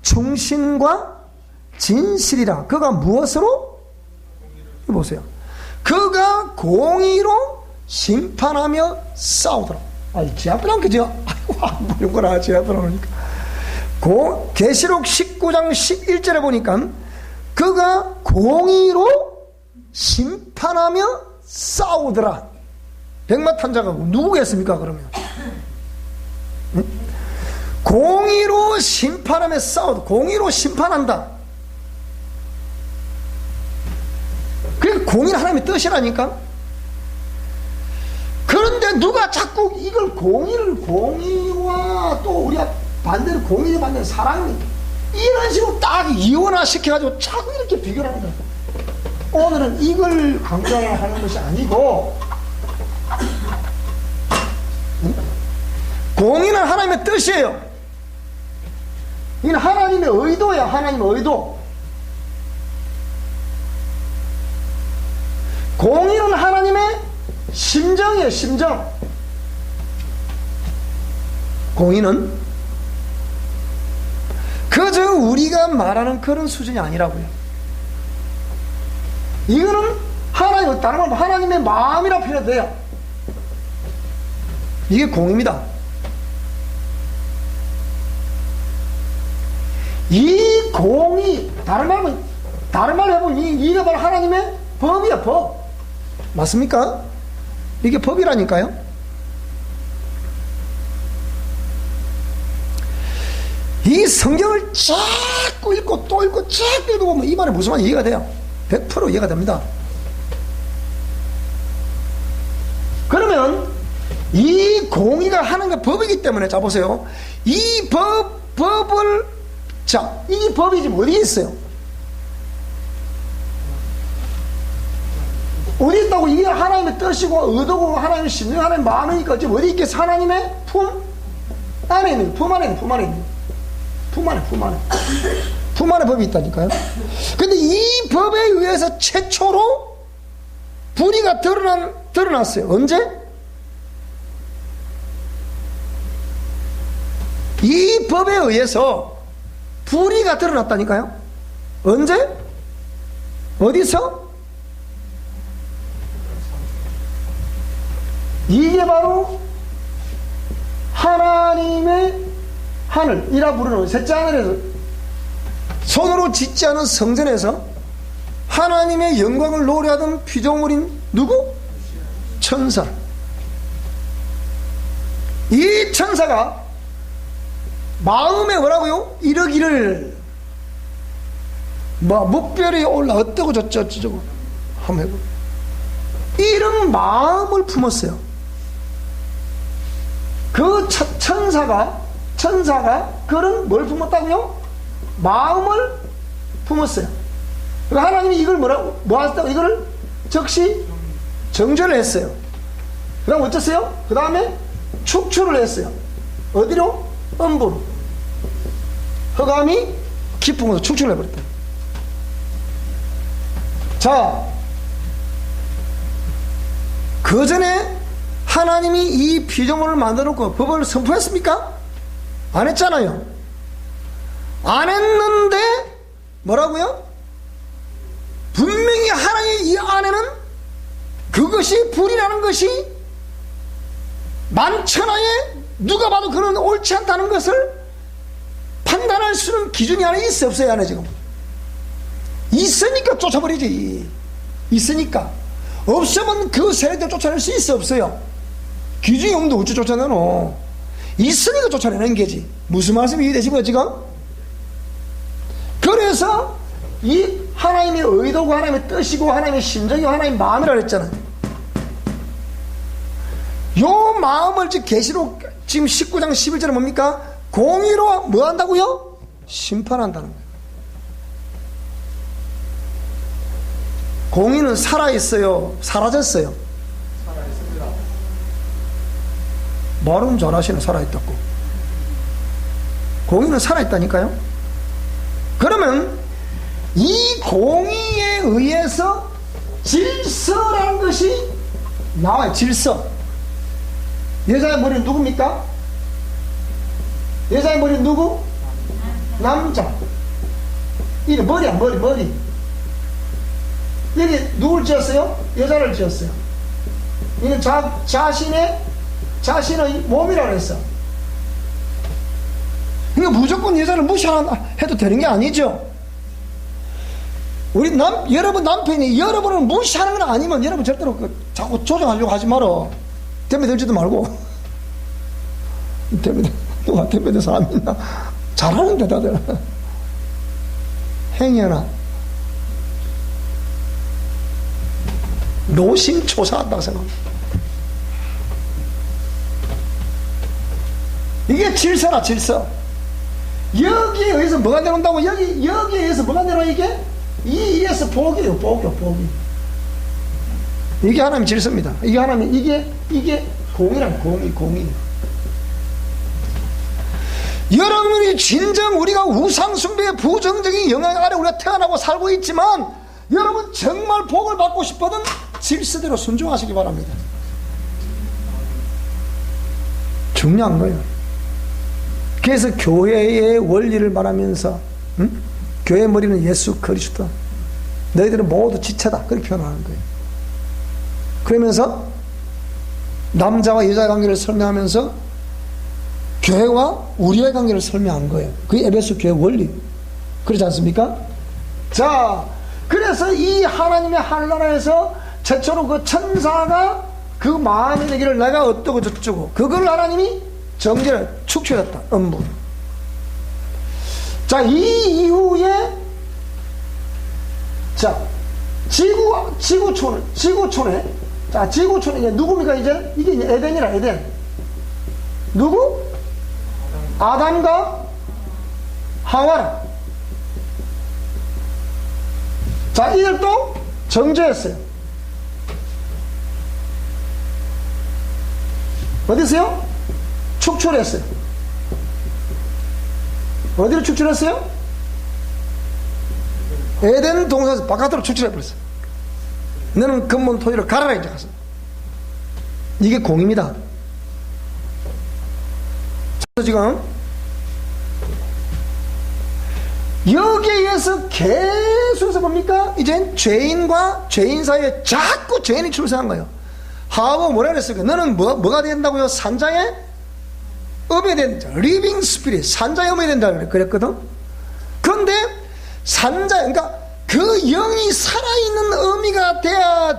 충신과 진실이라. 그가 무엇으로? 보세요. 그가 공의로 심판하며 싸우더라. 제 앞에 나온 게죠. 아이고, 이거라, 제 앞에 나오니까. 계시록 19장 11절에 보니까 그가 공의로 심판하며 싸우더라. 백마 탄 자가 누구겠습니까, 그러면? 응? 공의로 심판하며 싸우다. 공의로 심판한다. 그게 공의는 하나님의 뜻이라니까. 그런데 누가 자꾸 이걸 공의와 또 우리가 반대로 공의를 받는 사랑이 이런 식으로 딱 이원화 시켜가지고 자꾸 이렇게 비교를 하는 거야. 오늘은 이걸 강조하는 것이 아니고, 공의는 하나님의 뜻이에요. 이건 하나님의 의도야. 하나님의 의도. 공의는 하나님의 심정이에요. 심정. 공의는 그저 우리가 말하는 그런 수준이 아니라고요. 이거는 하나님, 다른 말로 하나님의 마음이라 표현돼요. 이게 공의입니다. 이 공의, 다른 말로 해보면 이게 바로 하나님의 법이야, 법. 맞습니까? 이게 법이라니까요. 이 성경을 자꾸 읽고 또 읽고 자꾸 읽어보면 이 말이 무슨 말인지 이해가 돼요. 100% 이해가 됩니다. 그러면 이 공의가 하나님의 법이기 때문에, 자 보세요. 이 법을, 자, 이 법이 지금 어디에 있어요? 어디 있다고? 이게 하나님의 뜻이고 의도고 하나님의 심령, 하나님의 마음이니까 지금 어디 있겠어? 하나님의 품 안에 있는, 품 안에 있는, 품 안에 있는, 품 안에 법이 있다니까요. 근데 이 법에 의해서 최초로 불의가 드러났어요. 언제? 이 법에 의해서 불의가 드러났다니까요. 언제? 어디서? 이게 바로 하나님의 하늘이라 부르는 셋째 하늘에서, 손으로 짓지 않은 성전에서 하나님의 영광을 노래하던 피조물인 누구? 천사. 이 천사가 마음에 뭐라고요? 이러기를, 묵별이 올라 어떠고 저쩌고 한번 해보. 이런 마음을 품었어요. 그 천사가 그런 뭘 품었다고요? 마음을 품었어요. 하나님이 이걸 뭐 하셨다고? 이걸 즉시 정죄를 했어요. 그 다음 어쩌어요? 그 다음에 축출을 했어요. 어디로? 음부로. 흑암이 깊은 곳으로 축출을 해버렸다. 자, 그 전에 하나님이 이 피조물을 만들어 놓고 법을 선포했습니까? 안 했잖아요. 안 했는데 뭐라고요? 분명히 하나님 이 안에는 그것이 불이라는 것이 만천하에 누가 봐도 그는 옳지 않다는 것을 판단할 수 있는 기준이 안에 있어 없어요? 안에 지금 있으니까 쫓아버리지. 있으니까. 없으면 그 세력들 쫓아낼 수 있어 없어요? 기준이 없는데 어찌 쫓아내노? 있으니까 쫓아내는 게지. 무슨 말씀이 이해되시고요 지금? 그래서 이 하나님의 의도고 하나님의 뜻이고 하나님의 심정이고 하나님의 마음이라고 그랬잖아요. 요 마음을 지금 계시록 지금 19장 11절은 뭡니까? 공의로 뭐 한다고요? 심판한다는 거예요. 공의는 살아있어요? 사라졌어요? 살아있습니다. 말은 잘하시네. 살아있다고. 공의는 살아있다니까요. 그러면 이 공의에 의해서 질서라는 것이 나와요. 질서. 여자의 머리는 누굽니까? 여자의 머리는 누구? 남자. 이게 머리야. 머리. 여기 누굴 지었어요? 여자를 지었어요. 이는 자신의 몸이라고 했어. 그러니까 무조건 여자를 무시해도 되는 게 아니죠. 여러분 남편이 여러분을 무시하는 건 아니면 여러분 절대로 자꾸 조정하려고 하지 마라. 댐에 들지도 말고. 누가 댐에 대해서 안 믿나? 잘하는데 다들. 행여나 노심초사한다고 생각합니다. 이게 질서라. 질서. 여기에 의해서 뭐가 내려온다고? 여기에 의해서 뭐가 내려와? 이게 이에서 복이에요. 복이. 이게 하나님 질서입니다. 이게 하나님, 이게 공이란 공이. 여러분이 진정 우리가 우상숭배의 부정적인 영향 아래 우리가 태어나고 살고 있지만, 여러분 정말 복을 받고 싶거든 질서대로 순종하시기 바랍니다. 중요한 거예요. 그래서 교회의 원리를 말하면서 교회의 머리는 예수 그리스도, 너희들은 모두 지체다, 그렇게 표현하는 거예요. 그러면서 남자와 여자의 관계를 설명하면서 교회와 우리의 관계를 설명한 거예요. 그게 에베소 교회 원리. 그렇지 않습니까? 자, 그래서 이 하나님의 한나라에서 최초로 그 천사가 그 마음에 되기를 내가 어떠고 저쩌고, 그걸 하나님이 정죄를 축출했다. 음부. 자, 이 이후에 자, 지구촌에 자, 지구촌에 이제 누굽니까? 이제 이게 이제 에덴이라. 에덴 누구? 아담과 하와라. 자, 이들도 정죄했어요. 어디서요? 축출했어요. 어디로 축출했어요? 에덴 동산에서 바깥으로 축출해버렸어요. 너는 근본 토지로 가라라 이제 가서. 이게 공입니다. 지금 여기에 의해서 계속해서 뭡니까? 이제 죄인과 죄인 사이에 자꾸 죄인이 출세한 거예요. 하와가 뭐라 그랬을까? 너는 뭐가 된다고요? 산자의 음이 된다. 리빙 스피릿, 산자의 음이 된다 그랬거든. 그런데 산자, 그러니까 그 영이 살아있는 의미가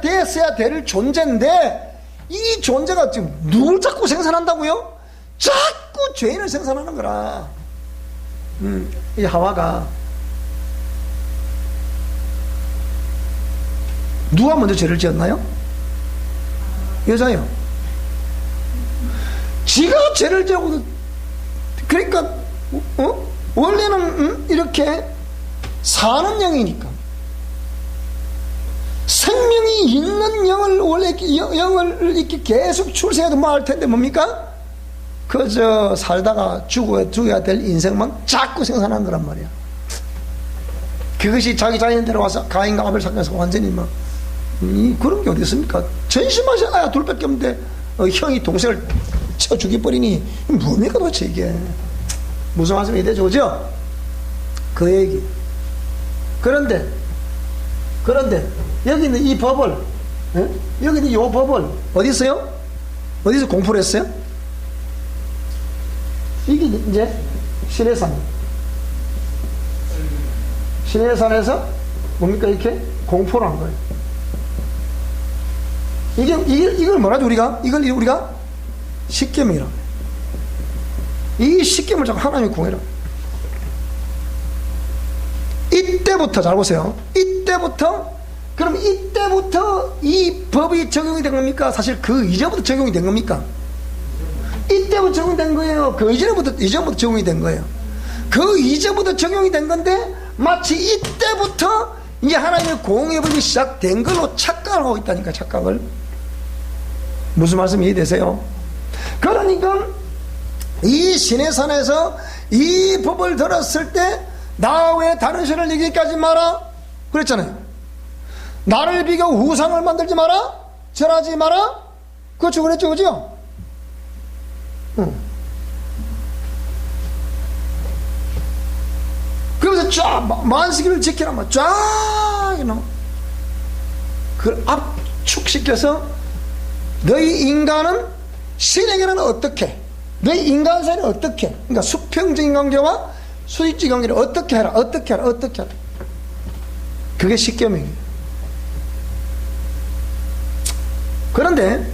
됐어야 될 존재인데, 이 존재가 지금 누굴 자꾸 생산한다고요? 자꾸 죄인을 생산하는 거라. 이 하와가 누가 먼저 죄를 지었나요? 여자요. 지가 죄를 지고, 그러니까 원래는 이렇게 사는 영이니까, 생명이 있는 영을 원래 영을 이렇게 계속 출생해도 뭐 할 텐데 뭡니까? 그저 살다가 죽어야 될 인생만 자꾸 생산하는 거란 말이야. 그것이 자기 자신한테로 와서 가인과 아벨 사건에서 완전히 뭐 그런 게 어디 있습니까? 전심하신 아야 둘밖에 없는데 형이 동생을 쳐 죽여버리니 뭡니까 도대체 이게. 무슨 말씀이 되죠? 그죠? 그 얘기. 그런데 여기 있는 이 법을, 여기 있는 이 법을 어디 있어요? 어디서 공포를 했어요? 이게 이제 시내산에서 뭡니까? 이렇게 공포를 한 거예요. 이걸 뭐라죠? 이걸 우리가 십계명이라고 해요. 이 십계명을 자꾸 하나님이 공해라. 이때부터 잘 보세요. 그럼 이때부터 이 법이 적용이 된 겁니까? 사실 그 이전부터 적용이 된 겁니까? 이때부터 적용된 거예요. 그 이전부터 적용이 된 거예요. 그 이전부터 적용이 된 건데, 마치 이때부터 이제 하나님의 공의법이 시작된 걸로 착각을 하고 있다니까. 착각을. 무슨 말씀 이해되세요? 그러니까 이 시내산에서 이 법을 들었을 때 나 외에 다른 신을 여기까지 마라 그랬잖아요. 나를 비교 우상을 만들지 마라, 절하지 마라. 그렇죠, 그랬죠, 그죠? 그러면서 쫙 만식을 지키라, 쫙 그걸 압축시켜서 너희 인간은 신에게는 어떻게, 너희 인간 사이는 어떻게, 그러니까 수평적인 관계와 수직적인 관계를 어떻게 해라. 그게 십계명이에요. 그런데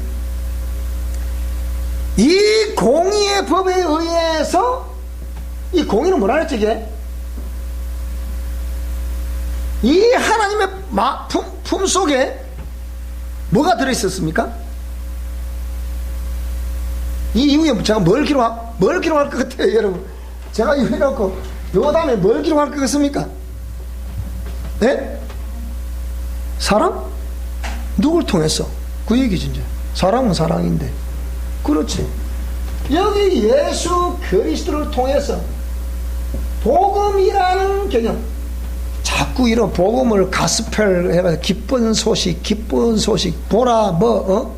이 공의의 법에 의해서, 이 공의는 뭐라 그랬지 이게? 이 하나님의 품 속에 뭐가 들어있었습니까? 이 이후에 제가 뭘 기록할 것 같아요, 여러분? 제가 이거 해놓고 요 다음에 뭘 기록할 것 같습니까? 네? 사랑? 누굴 통해서? 그 얘기지 이제. 사랑은 사랑인데. 그렇지. 여기 예수 그리스도를 통해서 복음이라는 개념, 자꾸 이런 복음을 가스펠 해가지고 기쁜 소식 보라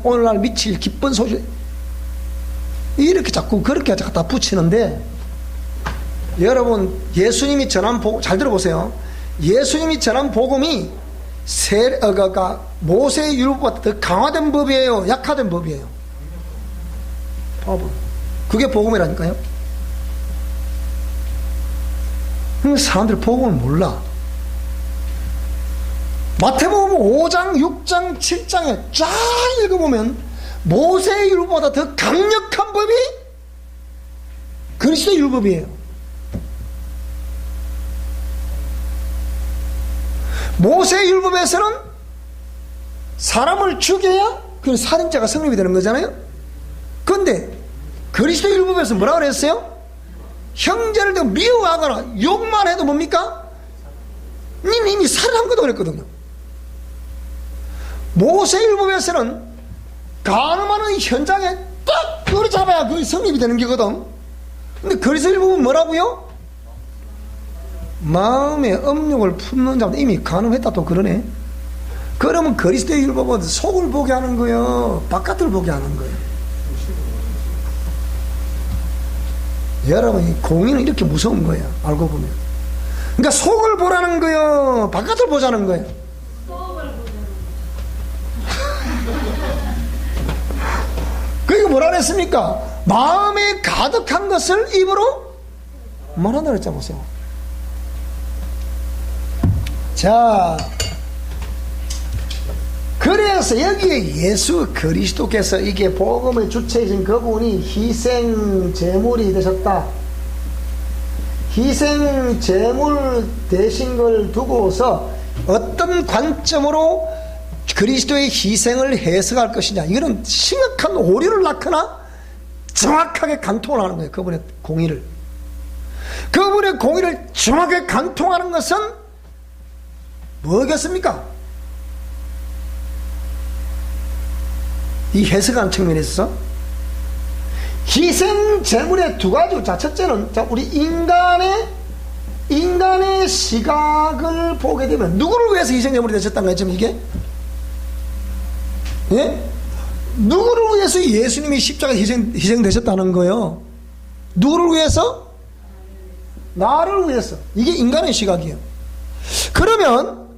오늘날 미칠 기쁜 소식 이렇게 자꾸 그렇게 갖다 붙이는데, 여러분 예수님이 전한 복음 잘 들어보세요. 예수님이 전한 복음이 모세의 율법보다 더 강화된 법이에요, 약화된 법이에요? 법은 그게 복음이라니까요. 사람들이 복음을 몰라. 마태복음 5장, 6장, 7장에 쫙 읽어보면 모세의 율법보다 더 강력한 법이 그리스도의 율법이에요. 모세의 율법에서는 사람을 죽여야 그 살인죄가 성립이 되는 거잖아요. 그런데 그리스도의 율법에서 뭐라고 그랬어요? 형제를 더 미워하거나 욕만 해도 뭡니까? 이미 살인한 것도 그랬거든요. 모세율법에서는 간음하는 현장에 딱 그걸 잡아야 그게 성립이 되는 거거든. 근데 그리스도율법은 뭐라고요? 마음의 음욕을 품는 자는 이미 간음했다 또 그러네. 그러면 그리스도의 율법은 속을 보게 하는 거예요, 바깥을 보게 하는 거예요. 여러분, 이 공의는 이렇게 무서운 거예요, 알고 보면. 그러니까 속을 보라는 거예요, 바깥을 보자는 거예요. 그러니까 뭐라 그랬습니까? 마음에 가득한 것을 입으로 말한다 그랬죠. 보세요. 자, 그래서 여기에 예수 그리스도께서 이게 복음의 주체이신 그분이 희생 제물이 되셨다. 희생 제물 되신 걸 두고서 어떤 관점으로 그리스도의 희생을 해석할 것이냐, 이거는 심각한 오류를 낳거나 정확하게 간통을 하는 거예요. 그분의 공의를. 그분의 공의를 정확하게 간통하는 것은 뭐겠습니까? 이 해석하는 측면에 있어서 희생 제물의 두 가지. 자, 첫째는 우리 인간의 시각을 보게 되면 누구를 위해서 희생 제물이 되셨다는 거예요? 지금 이게? 예? 누구를 위해서 예수님이 십자가에 희생되셨다는 거예요? 누구를 위해서? 나를 위해서. 이게 인간의 시각이에요. 그러면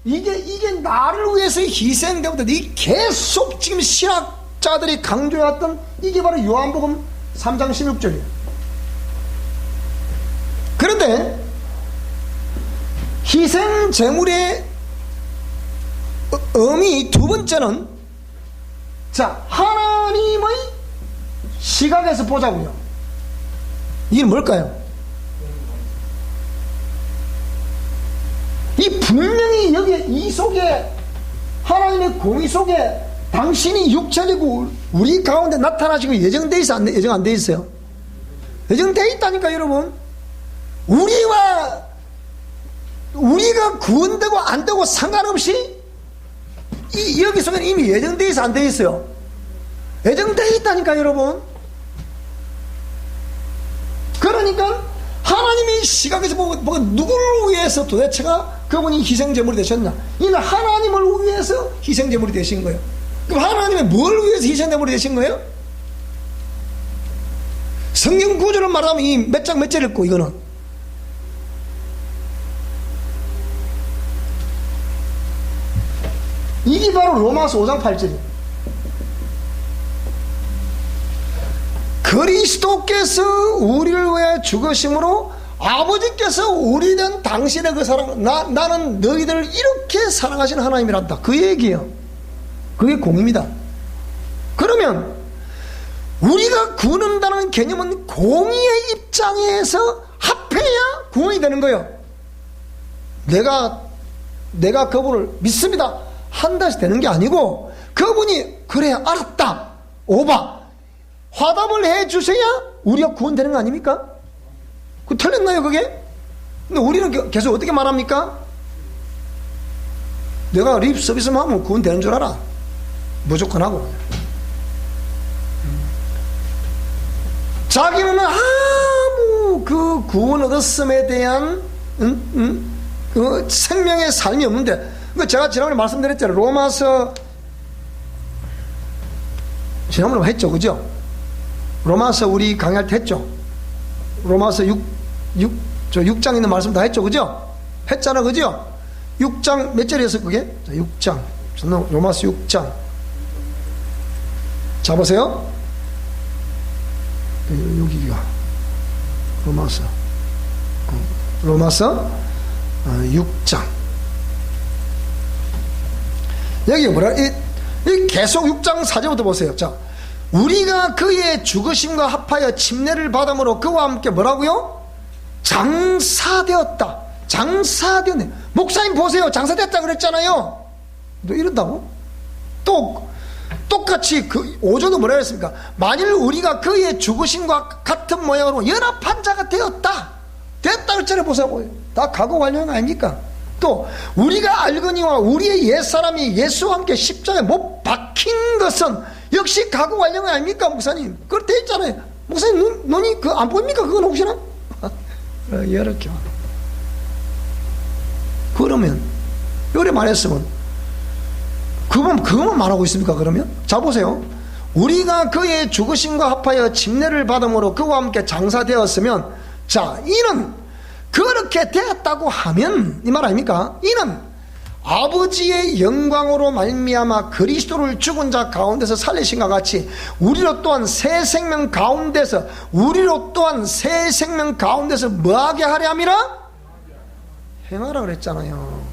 이게 나를 위해서 희생되었다. 이 계속 지금 신학자들이 강조해왔던 이게 바로 요한복음 3장 16절이에요. 그런데 희생 제물의 의미 두 번째는, 자, 하나님의 시각에서 보자고요. 이게 뭘까요? 이 분명히 여기 이 속에 하나님의 공의 속에 당신이 육체적이고 우리 가운데 나타나시고 예정돼 있어, 예정 안 돼 있어요? 예정돼 있다니까 여러분. 우리가 구원되고 안 되고 상관없이 여기 속에는 이미 예정돼 있어, 안 돼 있어요? 예정돼 있다니까 여러분. 그러니까 하나님의 시각에서 보고 누구를 위해서 도대체가 그분이 희생제물이 되셨냐? 이는 하나님을 위해서 희생제물이 되신 거예요. 그럼 하나님의 뭘 위해서 희생제물이 되신 거예요? 성경 구절을 말하면 이 몇 장 몇 절 읽고, 이거는 이게 바로 로마서 5장 8절이에요. 그리스도께서 우리를 위해 죽으심으로 아버지께서 우리 된 당신의 그 사랑, 나는 너희들을 이렇게 사랑하시는 하나님이란다. 그 얘기예요. 그게 공입니다. 그러면 우리가 구원한다는 개념은 공의의 입장에서 합해야 구원이 되는 거예요. 내가 그분을 믿습니다 한다시 되는 게 아니고, 그분이 그래 알았다 오바 화답을 해 주셔야 우리가 구원되는 거 아닙니까? 그 틀렸나요 그게? 근데 우리는 계속 어떻게 말합니까? 내가 립 서비스만 하면 구원되는 줄 알아. 무조건 하고. 자기는 아무 그 구원 얻었음에 대한 그 생명의 삶이 없는데, 제가 지난번에 말씀드렸잖아요. 로마서 지난번에 했죠, 그죠? 로마서 우리 강의할 때 했죠. 로마서 6장 있는 말씀 다 했죠, 그죠? 했잖아, 그죠? 6장 몇 절이었어 그게? 자, 6장 로마서 6장 자 보세요. 여기가 로마서 로마서 6장. 여기 뭐라, 이 계속 6장 4절부터 보세요. 자, 우리가 그의 죽으심과 합하여 침례를 받음으로 그와 함께 뭐라고요? 장사되었다. 장사되었네. 목사님 보세요. 장사됐다 그랬잖아요. 너 이런다고? 또 똑같이 그 5절도 뭐라 그랬습니까? 만일 우리가 그의 죽으심과 같은 모양으로 연합한 자가 되었다. 됐다 그랬잖아요. 보세요. 다 과거 완료한 거 아닙니까? 또 우리가 알거니와 우리의 옛사람이 예수와 함께 십자가에 못 박힌 것은 역시 과거 완료한 거 아닙니까? 목사님 그걸 돼 있잖아요. 목사님 눈이 안 보입니까? 그건 혹시나? 이렇게 그러면 요래 말했으면 그것만 말하고 있습니까? 그러면 자 보세요. 우리가 그의 죽으심과 합하여 침례를 받음으로 그와 함께 장사되었으면, 자 이는 그렇게 되었다고 하면 이 말 아닙니까? 이는 아버지의 영광으로 말미암아 그리스도를 죽은 자 가운데서 살리신 것 같이 우리로 또한 새 생명 가운데서 뭐하게 하려 함이라? 행하라 그랬잖아요.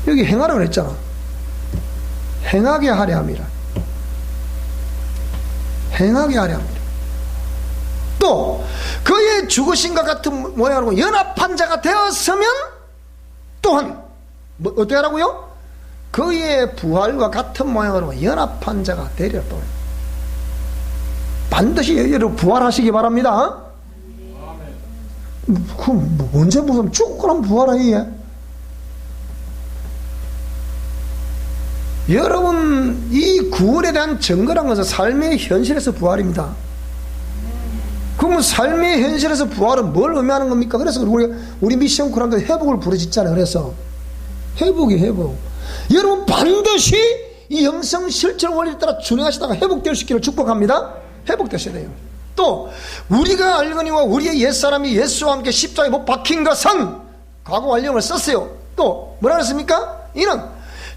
여기 행하라 그랬잖아. 행하게 하려 함이라. 행하게 하려 함이라. 또 그의 죽으심과 같은 모양으로 연합한 자가 되었으면 또한 어떻게 하라고요? 그의 부활과 같은 모양으로 연합한 자가 되리라. 또 반드시 여러분 부활하시기 바랍니다. 그럼 언제 무슨 죽고 나면 부활하기에? 여러분 이 구원에 대한 증거란 것은 삶의 현실에서 부활입니다. 그러면 삶의 현실에서 부활은 뭘 의미하는 겁니까? 그래서 우리 미션 코란도 회복을 부르짖잖아요. 그래서 회복. 여러분 반드시 이 영성 실천 원리에 따라 준행하시다가 회복될 수 있기를 축복합니다. 회복되셔야 돼요. 또 우리가 알거니와 우리의 옛사람이 예수와 함께 십자가에 못 박힌 것은 과거 완료를 썼어요. 또 뭐라 그랬습니까? 이는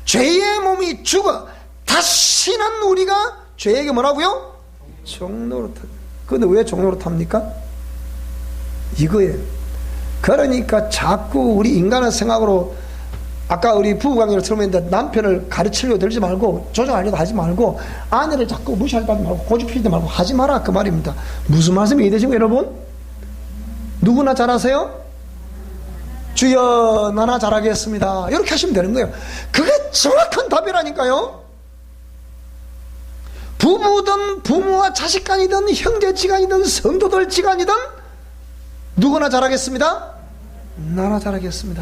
죄의 몸이 죽어 다시는 우리가 죄에게 뭐라고요? 종노릇. 근데 왜 종노릇 합니까? 이거예요. 그러니까 자꾸 우리 인간의 생각으로, 아까 우리 부부 관계를 들으면서 남편을 가르치려고 들지 말고 조정하려고 하지 말고 아내를 자꾸 무시하지 말고 고집피지 말고 하지 마라 그 말입니다. 무슨 말씀이 되시고 여러분? 누구나 잘하세요? 주여 나나 잘하겠습니다. 이렇게 하시면 되는 거예요. 그게 정확한 답이라니까요. 부부든 부모와 자식간이든 형제지간이든 성도들지간이든 누구나 잘하겠습니다. 나나 잘하겠습니다.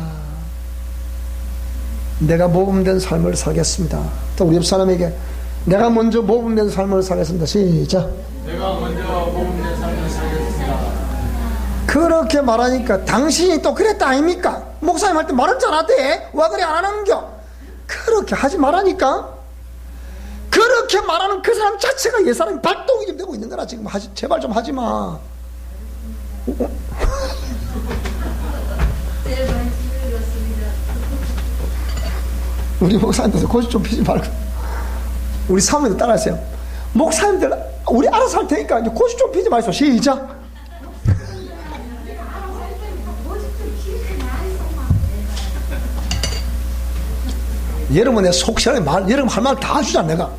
내가 모범된 삶을 살겠습니다. 또 우리 옆 사람에게 내가 먼저 모범된 삶을 살겠습니다. 시작. 내가 먼저 모범된 삶을 살겠습니다. 그렇게 말하니까 당신이 또 그랬다 아닙니까? 목사님 할 때 말은 잘하대. 와 그래 안 하는겨? 그렇게 하지 말라니까. 그렇게 말하는 그 사람 자체가 옛 사람이 발동이 좀 되고 있는 거라. 지금 제발 좀 하지 마. 우리 목사님들 고집 좀 피지 말고 우리 사모님들 따라하세요. 목사님들 우리 알아서 할 테니까 이제 고집 좀 피지 마시오. 시작. 여러분 내 속 시원하게 여러분 할 말 다 주자 내가.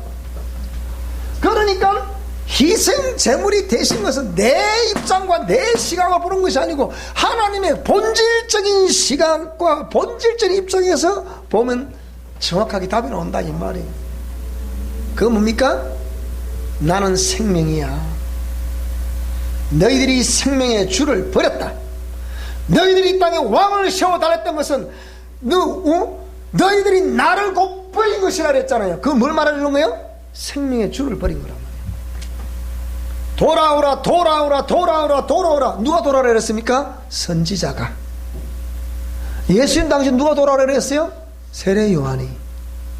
그러니까 희생 제물이 되신 것은 내 입장과 내 시각을 보는 것이 아니고 하나님의 본질적인 시각과 본질적인 입장에서 보면 정확하게 답이 나온다 이 말이에요. 그거 뭡니까? 나는 생명이야. 너희들이 생명의 주를 버렸다. 너희들이 이 땅에 왕을 세워달랬던 것은 너희들이 나를 곧 버린 것이라 그랬잖아요. 그거 뭘 말하는 거예요? 생명의 주를 버린 거란 말이에요. 돌아오라. 누가 돌아오라 그랬습니까? 선지자가. 예수님 당시 누가 돌아오라 그랬어요? 세례 요한이.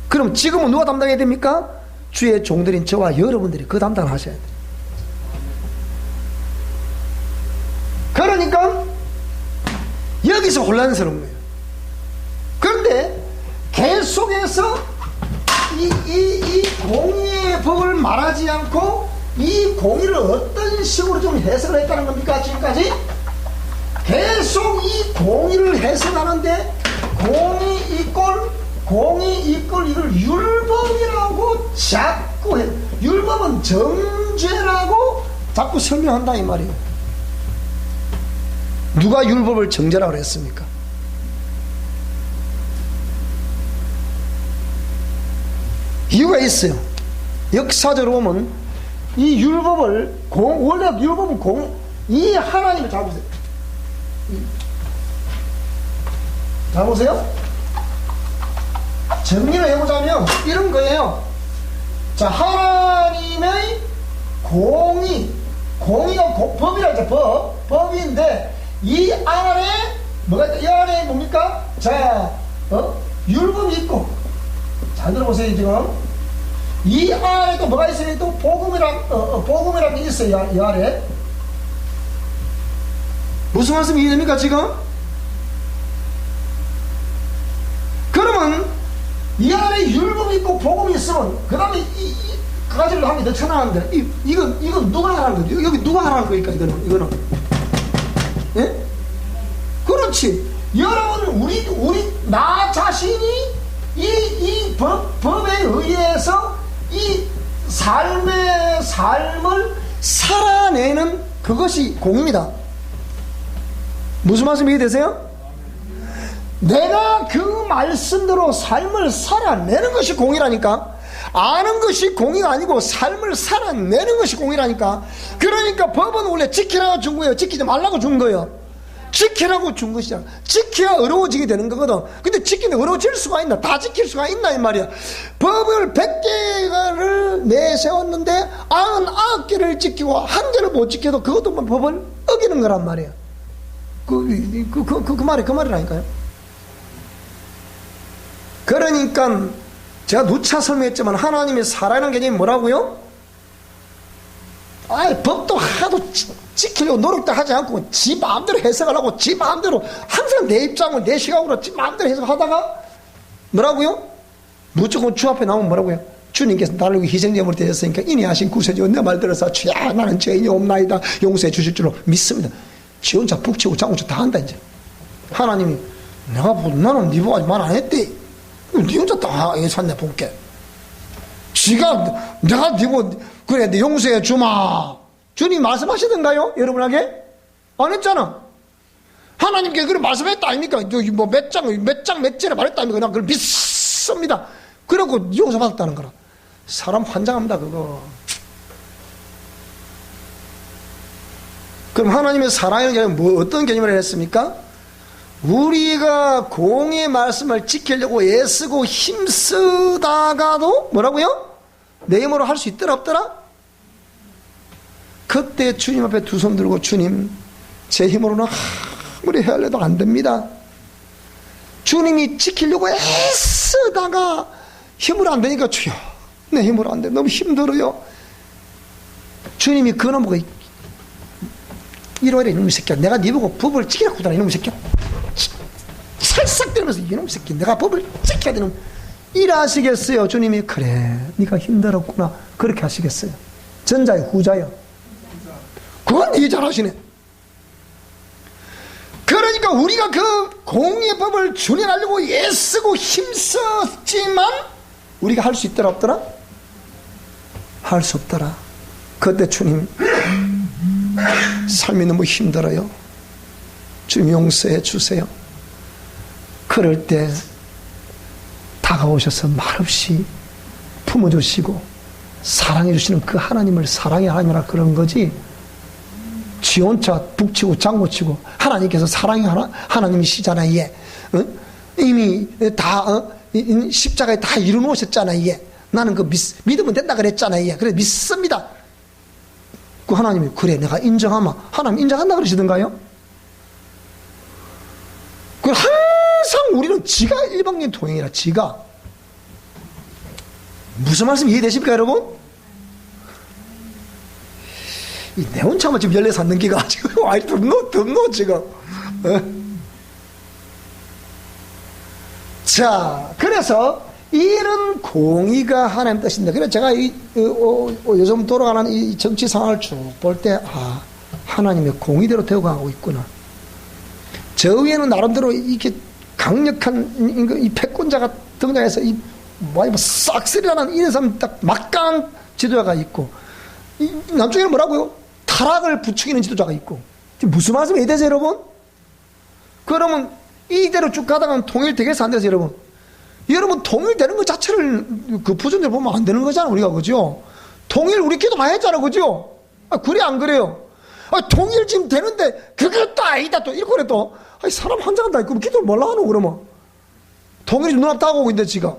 그럼 지금은 누가 담당해야 됩니까? 주의 종들인 저와 여러분들이 그 담당을 하셔야 돼요. 그러니까 여기서 혼란스러운 거예요. 그런데 계속해서 이 공의의 법을 말하지 않고 이 공의를 어떤 식으로 좀 해석을 했다는 겁니까? 지금까지 계속 이 공의를 해석하는데 공의 이걸 이걸 율법이라고 자꾸 해. 율법은 정죄라고 자꾸 설명한다 이 말이에요. 누가 율법을 정죄라고 그랬습니까? 이유가 있어요. 역사적으로 보면 이 율법을 원래 율법은 이 하나님을 잘 보세요. 잘 보세요. 정리를 해보자면 이런 거예요. 자, 하나님의 공의가 법이라 했죠. 법인데 이 안에 뭐가 있다? 이 안에 뭡니까? 자, 율법이 있고, 잘 들어보세요. 지금 이 안에 또 뭐가 있어요? 또 복음이라는 게 있어요. 이 안에 무슨 말씀이 이해됩니까 지금? 그러면 이 안에 율법이 있고 복음이 있으면 그 다음에 이 가지를 한 개 더 쳐나가는데 이건 누가 하라는 거죠? 여기 누가 하라는 거니까 이거는 예? 그렇지. 여러분 나 자신이 이 법에 의해서 이 삶을 살아내는 그것이 공입니다. 무슨 말씀 이해되세요? 내가 그 말씀대로 삶을 살아내는 것이 공이라니까. 아는 것이 공의가 아니고 삶을 살아내는 것이 공이라니까. 그러니까 법은 원래 지키라고 준 거예요? 지키지 말라고 준 거예요? 지키라고 준 것이야. 지켜야 어려워지게 되는 거거든. 근데 지키면 어려워질 수가 있나? 다 지킬 수가 있나 이 말이야. 법을 100개를 내세웠는데 99개를 지키고 1개를 못 지켜도 그것도 법을 어기는 거란 말이야. 그 말이라니까요. 그러니까 제가 누차 설명했지만 하나님이 살아있는 개념이 뭐라고요? 법도 하도 지키려고 노력도 하지 않고 지 마음대로 해석을 하고 지 마음대로 항상 내 입장을 내 시각으로 지 마음대로 해석하다가 뭐라고요? 무조건 주 앞에 나오면 뭐라고요? 주님께서 나를 위해 희생제물을 드렸으니까 이니 하신 구세주 내 말 들어서 주야 나는 죄인이 없나이다 용서해 주실 줄로 믿습니다. 지 혼자 북치고 장구치고 다 한다 이제. 하나님이 나는 네 보고 말 안 했대. 네 혼자 다 예산내 볼게. 지가 내가 네 보고 그래 네 용서해 주마. 주님 말씀하시던가요? 여러분에게? 안 했잖아. 하나님께 그런 말씀했다 아닙니까? 뭐 몇 절에 말했다 아닙니까? 난 그걸 믿습니다. 그러고 용서받았다는 거라. 사람 환장합니다 그거. 그럼 하나님의 사랑의 개념은 뭐 어떤 개념을 했습니까? 우리가 공의 말씀을 지키려고 애쓰고 힘쓰다가도 뭐라고요? 내 힘으로 할 수 있더라 없더라? 그때 주님 앞에 두 손 들고 주님 제 힘으로는 아무리 헤아려도 안 됩니다. 주님이 지키려고 애쓰다가 힘으로 안 되니까 주여 내 힘으로 안 돼 너무 힘들어요. 주님이 그거 보고 이러이러 이놈의 새끼야 내가 네 보고 법을 지키라고 하더라 이놈의 새끼야 살싹대면서 이놈의 새끼 내가 법을 지켜야 되는 일하시겠어요? 주님이 그래 네가 힘들었구나 그렇게 하시겠어요? 전자요 후자요? 그건 네 잘하시네. 그러니까 우리가 그 공의의 법을 준행하려고 애쓰고 힘썼지만 우리가 할 수 있더라 없더라? 할 수 없더라. 그때 주님 삶이 너무 힘들어요. 주님 용서해 주세요. 그럴 때 다가오셔서 말없이 품어주시고 사랑해 주시는 그 하나님을 사랑의 하나님이라 그런 거지 지 혼자 북치고 장구치고 하나님께서 사랑의 하나님이시잖아 얘. 이미 다 십자가에 다 이루어놓으셨잖아 얘. 나는 그 믿으면 된다 그랬잖아 얘. 그래 믿습니다. 그 하나님이 그래 내가 인정하마 하나님 인정한다 그러시던가요? 그 항상 우리는 지가 일방적인 통행이라 지가 무슨 말씀 이해되십니까 여러분? 이 내 혼자만 지금 14살 넘기가 지금 아이 덥노 지금. 자 그래서 이런 공의가 하나님 뜻인데, 그래서 제가 요즘 돌아가는 이 정치 상황을 쭉 볼 때, 하나님의 공의대로 되어가고 있구나. 저 위에는 나름대로 이렇게 강력한 이 패권자가 등장해서 싹쓸이라는 이런 사람 딱 막강한 지도자가 있고, 남쪽에는 뭐라고요? 타락을 부추기는 지도자가 있고. 무슨 말씀이 되죠, 여러분? 그러면 이대로 쭉 가다가는 통일되겠어, 안 되겠어, 여러분? 여러분, 통일되는 것 자체를 그 부전대로 보면 안 되는 거잖아, 우리가, 그죠? 통일 우리 기도 많이 했잖아, 그죠? 그래, 안 그래요? 통일 지금 되는데, 그것도 아니다, 또, 이렇게 그래, 또. 사람 환장은 다 있고, 기도를 뭘로 하노, 그러면? 통일이 눈앞 다가오고 있는데, 지금.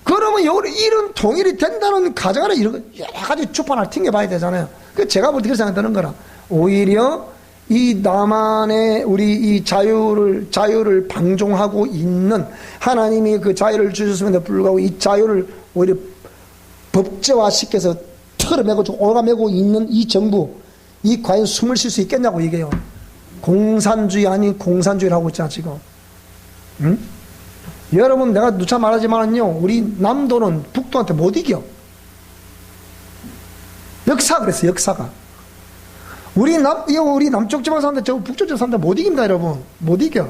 그러면 이런 통일이 된다는 가정하에 이런 거 여러 가지 주판을 튕겨봐야 되잖아요. 제가 볼 때 그렇게 생각하는 거라. 오히려 이 남한의 우리 이 자유를 방종하고 있는, 하나님이 그 자유를 주셨음에도 불구하고 이 자유를 오히려 법제화시켜서 털어매고 올가매고 있는 이 정부, 이 과연 숨을 쉴 수 있겠냐고 이게요. 공산주의 아닌 공산주의를 하고 있잖아, 지금. 응? 여러분, 내가 누차 말하지만요, 우리 남도는 북도한테 못 이겨. 역사가 그랬어요, 역사가. 우리 남쪽 지방 사람들, 저 북쪽 지방 사람들 못 이깁니다, 여러분. 못 이겨.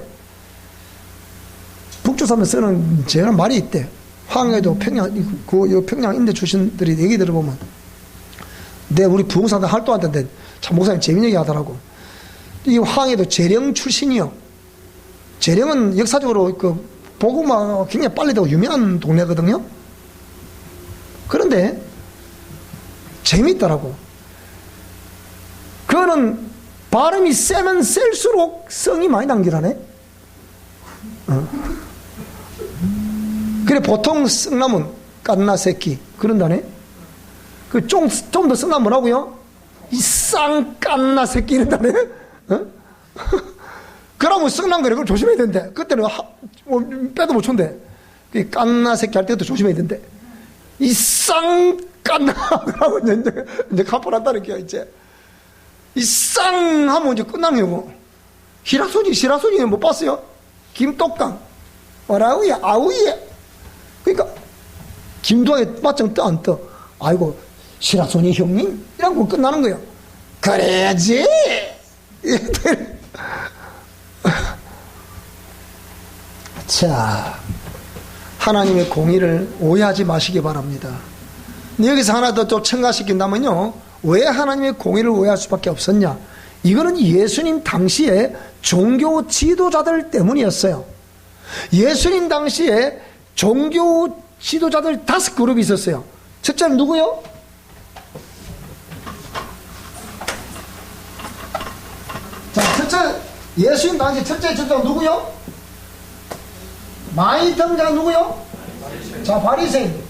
북쪽 사람들 쓰는 제가 말이 있대. 황해도 평양 인대 출신들이 얘기 들어보면, 우리 부흥사들 활동하던데, 참 목사님 재밌는 얘기 하더라고. 이 황해도 재령 출신이요. 재령은 역사적으로 보고만 굉장히 빨리 되고 유명한 동네거든요. 그런데 재미있더라고. 그거는 발음이 세면 셀수록 성이 많이 남기라네. 그래, 보통 성남은 깐나새끼 그런다네. 좀 더 성남 뭐라고요? 이 쌍깐나새끼 이런다네. 그러면 성남 그래, 그걸 조심해야 된대. 그때는 빼도 못 쳤는데, 깐나새끼 할 때도 조심해야 된대. 이 쌍깐나 그러고 이제 갚아놨다는 게 이제 이 쌍 하면 이제 끝나는 거고. 시라소니 못 봤어요? 김똑강 뭐라우야 아우예. 그러니까 김도하게 맞짱 떠 안 떠? 아이고, 시라소니 형님 이러고 끝나는 거예요. 그래야지. 자, 하나님의 공의를 오해하지 마시기 바랍니다. 여기서 하나 더 또 첨가시킨다면요, 왜 하나님의 공의를 오해할 수밖에 없었냐? 이거는 예수님 당시에 종교 지도자들 때문이었어요. 예수님 당시에 종교 지도자들 5그룹이 있었어요. 첫째는 누구요? 자, 예수님 당시 첫째 지도자가 누구요? 많이 등자가 누구요? 자, 바리새인.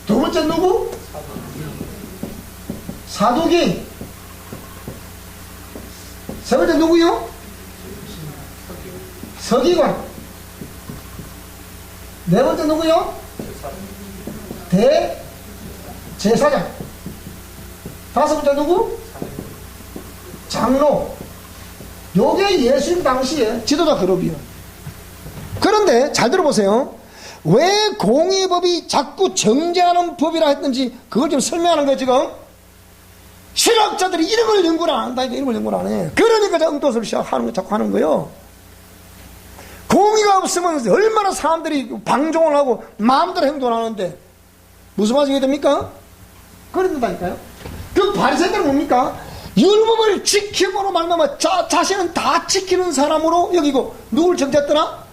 두 번째 누구? 사두기. 세 번째 누구요? 서기관. 네 번째 누구요? 대제사장. 다섯 번째 누구? 장로. 요게 예수님 당시에 지도자 그룹이요. 그런데 잘 들어보세요. 왜 공의법이 자꾸 정죄하는 법이라 했는지 그걸 좀 설명하는 거예요, 지금. 실학자들이 이런 걸 연구를 안 한다니까, 이런 걸 연구를 안 해. 그러니까 응도서를 시작하는 거 자꾸 하는 거예요. 공의가 없으면 얼마나 사람들이 방종을 하고 마음대로 행동을 하는데 무슨 말씀이 됩니까? 그런다니까요. 그 바리새인들은 뭡니까? 율법을 지킴으로 말미암아 자신은 다 지키는 사람으로 여기고, 누굴 정죄했더라?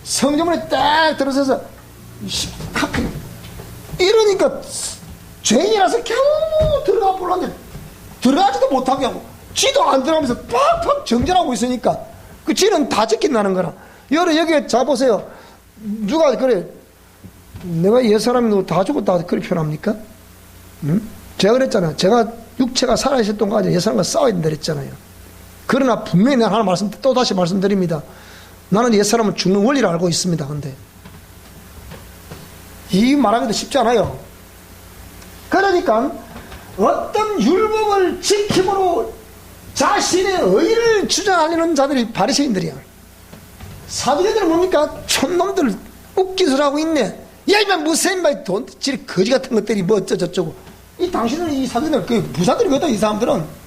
성전문에 딱 들어서서 이러니까 죄인이라서 겨우 들어가 보려는데 들어가지도 못하게 하고, 지도 안 들어가면서 팍팍 정전하고 있으니까 그 지는 다 지킨다는 거라. 여기 자 보세요. 누가 그래, 내가 옛사람이 다 죽었다 그렇게 표현합니까? 응? 제가 그랬잖아요. 제가 육체가 살아있을 동안 옛사람과 싸워야 된다 그랬잖아요. 그러나 분명히 내가 하나 또 다시 말씀드립니다. 나는 옛사람은 죽는 원리를 알고 있습니다. 근데 이 말하기도 쉽지 않아요. 그러니까 어떤 율법을 지킴으로 자신의 의를 주장하려는 자들이 바리새인들이야. 사두개들은 뭡니까? 촌놈들, 웃긴 소리 하고 있네. 야, 이마 무슨 인마 돈, 질 거지 같은 것들이 뭐 어쩌저쩌고. 이 당신은 이 사람들, 그 부자들이거든, 이 사람들은.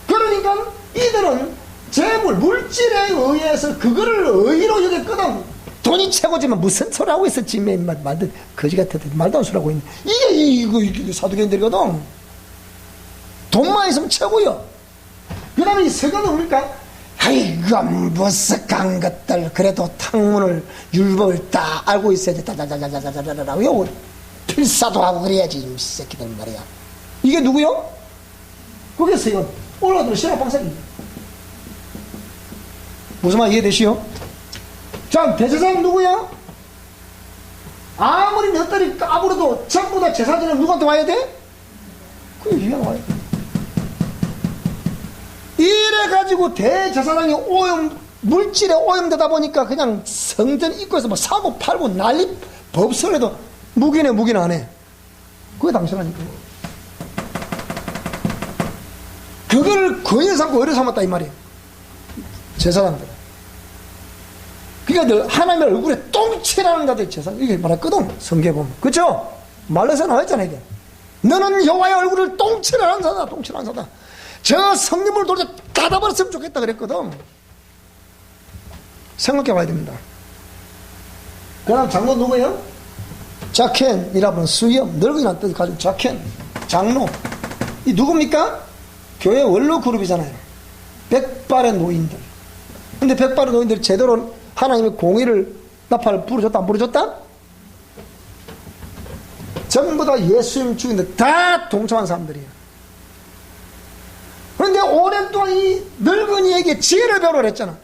그러니까 이들은 재물, 물질에 의해서 그거를 의로 여겼거든. 돈이 최고지만 무슨 소리 하고 있어, 지금 인마 말도 거지 같은 말도 안 소리 하고 있네. 이게 사두개인들이거든. 돈만 있으면 최고요. 그 다음에 이 서가는 뭡니까? 아이고, 머쓱한 것들. 그래도 탕문을, 율법을 다 알고 있어야지. 다다다다다다다다다. 요 필사도 하고 그래야지, 이 새끼들 말이야. 이게 누구요? 그게 서연. 올라가면 신학방사입니다. 무슨 말 이해되시오? 자, 대제사장 누구야? 아무리 몇 달이 까불어도 전부 다 제사지는 누구한테 와야 돼? 그게 이해가 와야 돼. 이래가지고 대제사장이 물질에 오염되다 보니까 그냥 성전 입구에서 뭐 사고 팔고 난리 법설해도 무기네 안 해. 그게 당신하니까. 그걸 권위를 삼고 의를 삼았다 이 말이에요. 제사장들. 그러니까 하나님의 얼굴에 똥칠하는 자들 제사장 이게 말했거든. 성경에 보면. 그렇죠? 말로서 나와있잖아 이게. 너는 여호와의 얼굴을 똥칠하는 자다. 똥칠하는 자다. 저 성령을 돌려 닫아버렸으면 좋겠다 그랬거든. 생각해 봐야 됩니다. 그 다음 장로 누구예요? 자켄이라는 수염, 늙은이라는 뜻을 가지고 자켄, 장로. 이 누굽니까? 교회 원로 그룹이잖아요. 백발의 노인들. 근데 백발의 노인들이 제대로 하나님의 공의를 나팔을 부르줬다 안 부르줬다? 전부 다 예수님 죽인데 다 동참한 사람들이에요. 그런데 오랜 동안 이 늙은이에게 지혜를 배우라 했잖아.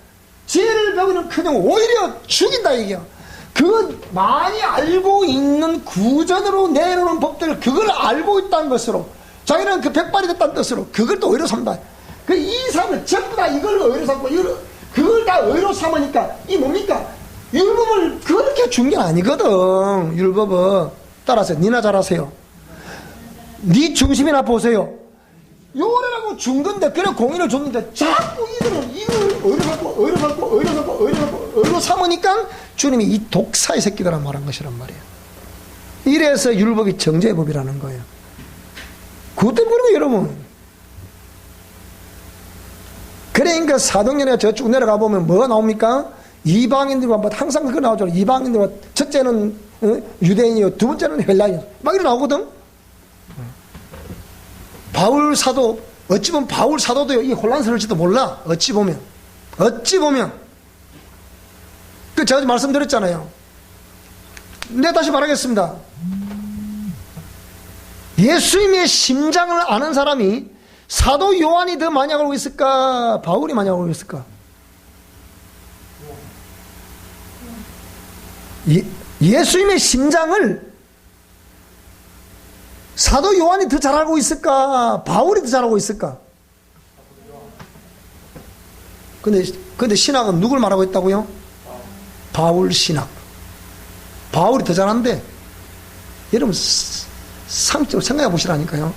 지혜를 배우면 그냥 오히려 죽인다 이게요. 그 많이 알고 있는 구전으로 내놓는 법들을 그걸 알고 있다는 것으로 자기는 그 백발이 됐다는 뜻으로 그걸 또 의로 삼다. 그 이 사람은 전부 다 이걸 의로 삼고 그걸 다 의로 삼으니까 이 뭡니까? 율법을 그렇게 준 게 아니거든. 율법은 따라서 니나 잘하세요. 니 중심이나 보세요. 요래라고 준 건데 그래 공의를 줬는데 자꾸 이들은 이걸 의로 삼으니까 주님이 이 독사의 새끼들아 말한 것이란 말이에요. 이래서 율법이 정죄의 법이라는 거예요. 그것 때문에 여러분. 그러니까 사도행전에 저쭉 내려가 보면 뭐가 나옵니까? 이방인들과 뭐 항상 그거 나오죠. 이방인들과 첫째는 유대인이요, 두 번째는 헬라인. 막 이렇게 나오거든. 바울 사도, 어찌 보면 바울 사도도 이 혼란스러울지도 몰라. 어찌 보면. 그 제가 말씀드렸잖아요. 네, 다시 말하겠습니다. 예수님의 심장을 아는 사람이 사도 요한이 더 많이 알고 있을까? 바울이 많이 알고 있을까? 예수님의 심장을 사도 요한이 더 잘 알고 있을까? 바울이 더 잘 알고 있을까? 근데 신학은 누굴 말하고 있다고요? 바울 신학. 바울이 더 잘한데, 여러분, 상적으로 생각해 보시라니까요.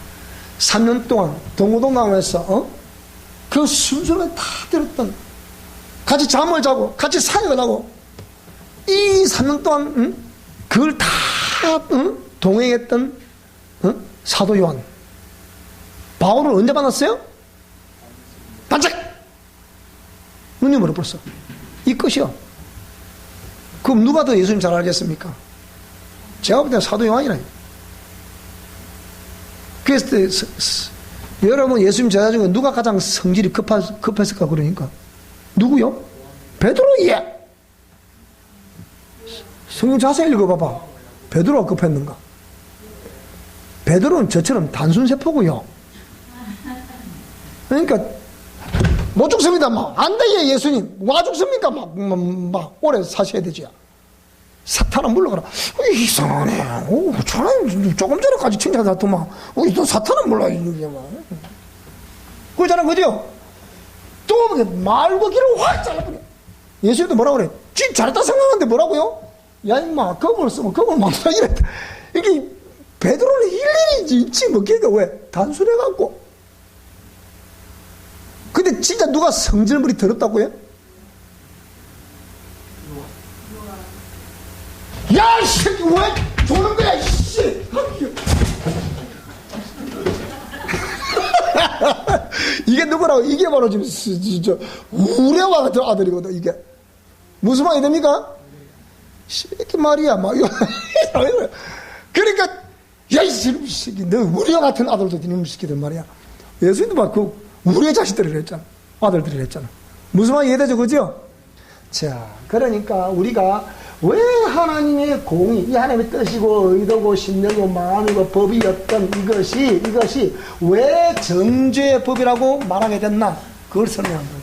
3년 동안 동고동강에서, 그 순수를 다 들었던, 같이 잠을 자고, 같이 사역을 하고, 이 3년 동안, 그걸 다, 동행했던, 사도 요한. 바울을 언제 만났어요? 반짝! 눈이 멀어버렸어. 이 끝이요. 그럼 누가 더 예수님 잘 알겠습니까? 제가 볼 때는 사도 요한이라요. 그래서 여러분 예수님 제자 중에 누가 가장 성질이 급했을까 그러니까 누구요? 베드로. 예. 성경 자세히 읽어봐봐. 베드로가 급했는가? 베드로는 저처럼 단순 세포고요. 그러니까 못 죽습니다. 막 안 돼, 예수님. 와 죽습니까? 막 오래 사셔야 되죠. 사탄아 물러가라. 이상하네. 조금 전에까지 칭찬하더만. 또 사탄아 몰라. 그러잖아, 그죠? 또 말고 길을 확 잘라버려. 예수님도 뭐라고 그래? 지 잘했다 생각하는데 뭐라고요? 야, 임마, 그걸 쓰면 그걸 막다 이랬다. 이게 베드로는 일일이 있지, 뭐, 걔가 왜? 단순해갖고. 근데 진짜 누가 성질물이 더럽다고요? 야, 이 새끼, 왜 조는 거야, 이씨! 이게 누구라고? 이게 바로 지금, 진짜, 우레와 같은 아들이거든, 이게. 무슨 말이 됩니까? 이렇게 말이야, 막, 그러니까, 야, 이 새끼, 너 우리와 같은 아들도 되는 새끼들 말이야. 예수님도 막 그, 우리의 자식들을 했잖아. 아들들을 했잖아. 무슨 말이 이해되죠, 그죠? 자, 그러니까 우리가 왜 하나님의 공의, 이 하나님의 뜻이고 의도고 신령이고 마음이고 법이었던 이것이 왜 정죄의 법이라고 말하게 됐나? 그걸 설명한 거예요.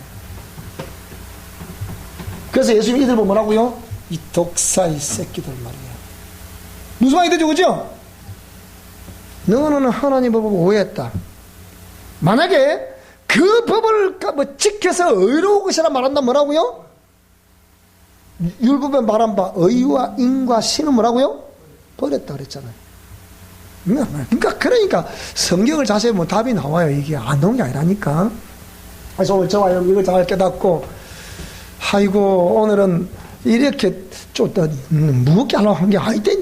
그래서 예수님 이들 보면 뭐라고요? 이 독사의 새끼들 말이야. 무슨 말이 되죠, 그죠? 너는 하나님 법을 오해했다. 만약에 그 법을 지켜서 의로운 것이라 말한다면 뭐라고요? 율법에 말한 바 의와 인과 신은 뭐라고요? 버렸다 그랬잖아요. 그러니까 성경을 자세히 보면 답이 나와요. 이게 안 나온 게 아니라니까. 그래서 오늘 저와 여러분 이걸 잘 깨닫고, 아이고 오늘은 이렇게 쫓다 무겁게 하려고 한 게 아닌데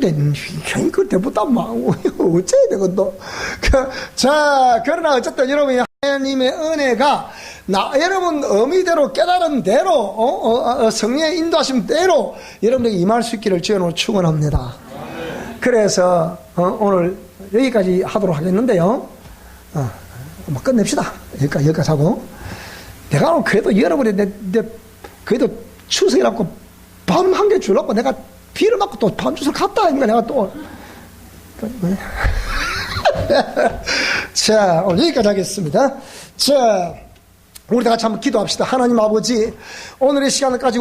괜히 그걸 대보다 막 어째야 되거든. 자, 그러나 어쨌든 여러분 하나님의 은혜가 여러분 의미대로 깨달은 대로 성령의 인도하심 대로 여러분에게 임할 수 있기를 주님으로 축원합니다. 그래서 오늘 여기까지 하도록 하겠는데요. 끝냅시다. 여기까지 하고, 내가 그래도 여러분이 그래도 추석이라고 밤 한 개 주려고 내가 비를 맞고 또 밤주스를 갔다 하니까 내가 또 자, 오늘 여기까지 하겠습니다. 자, 우리 다 같이 한번 기도합시다. 하나님 아버지, 오늘의 시간을 가지고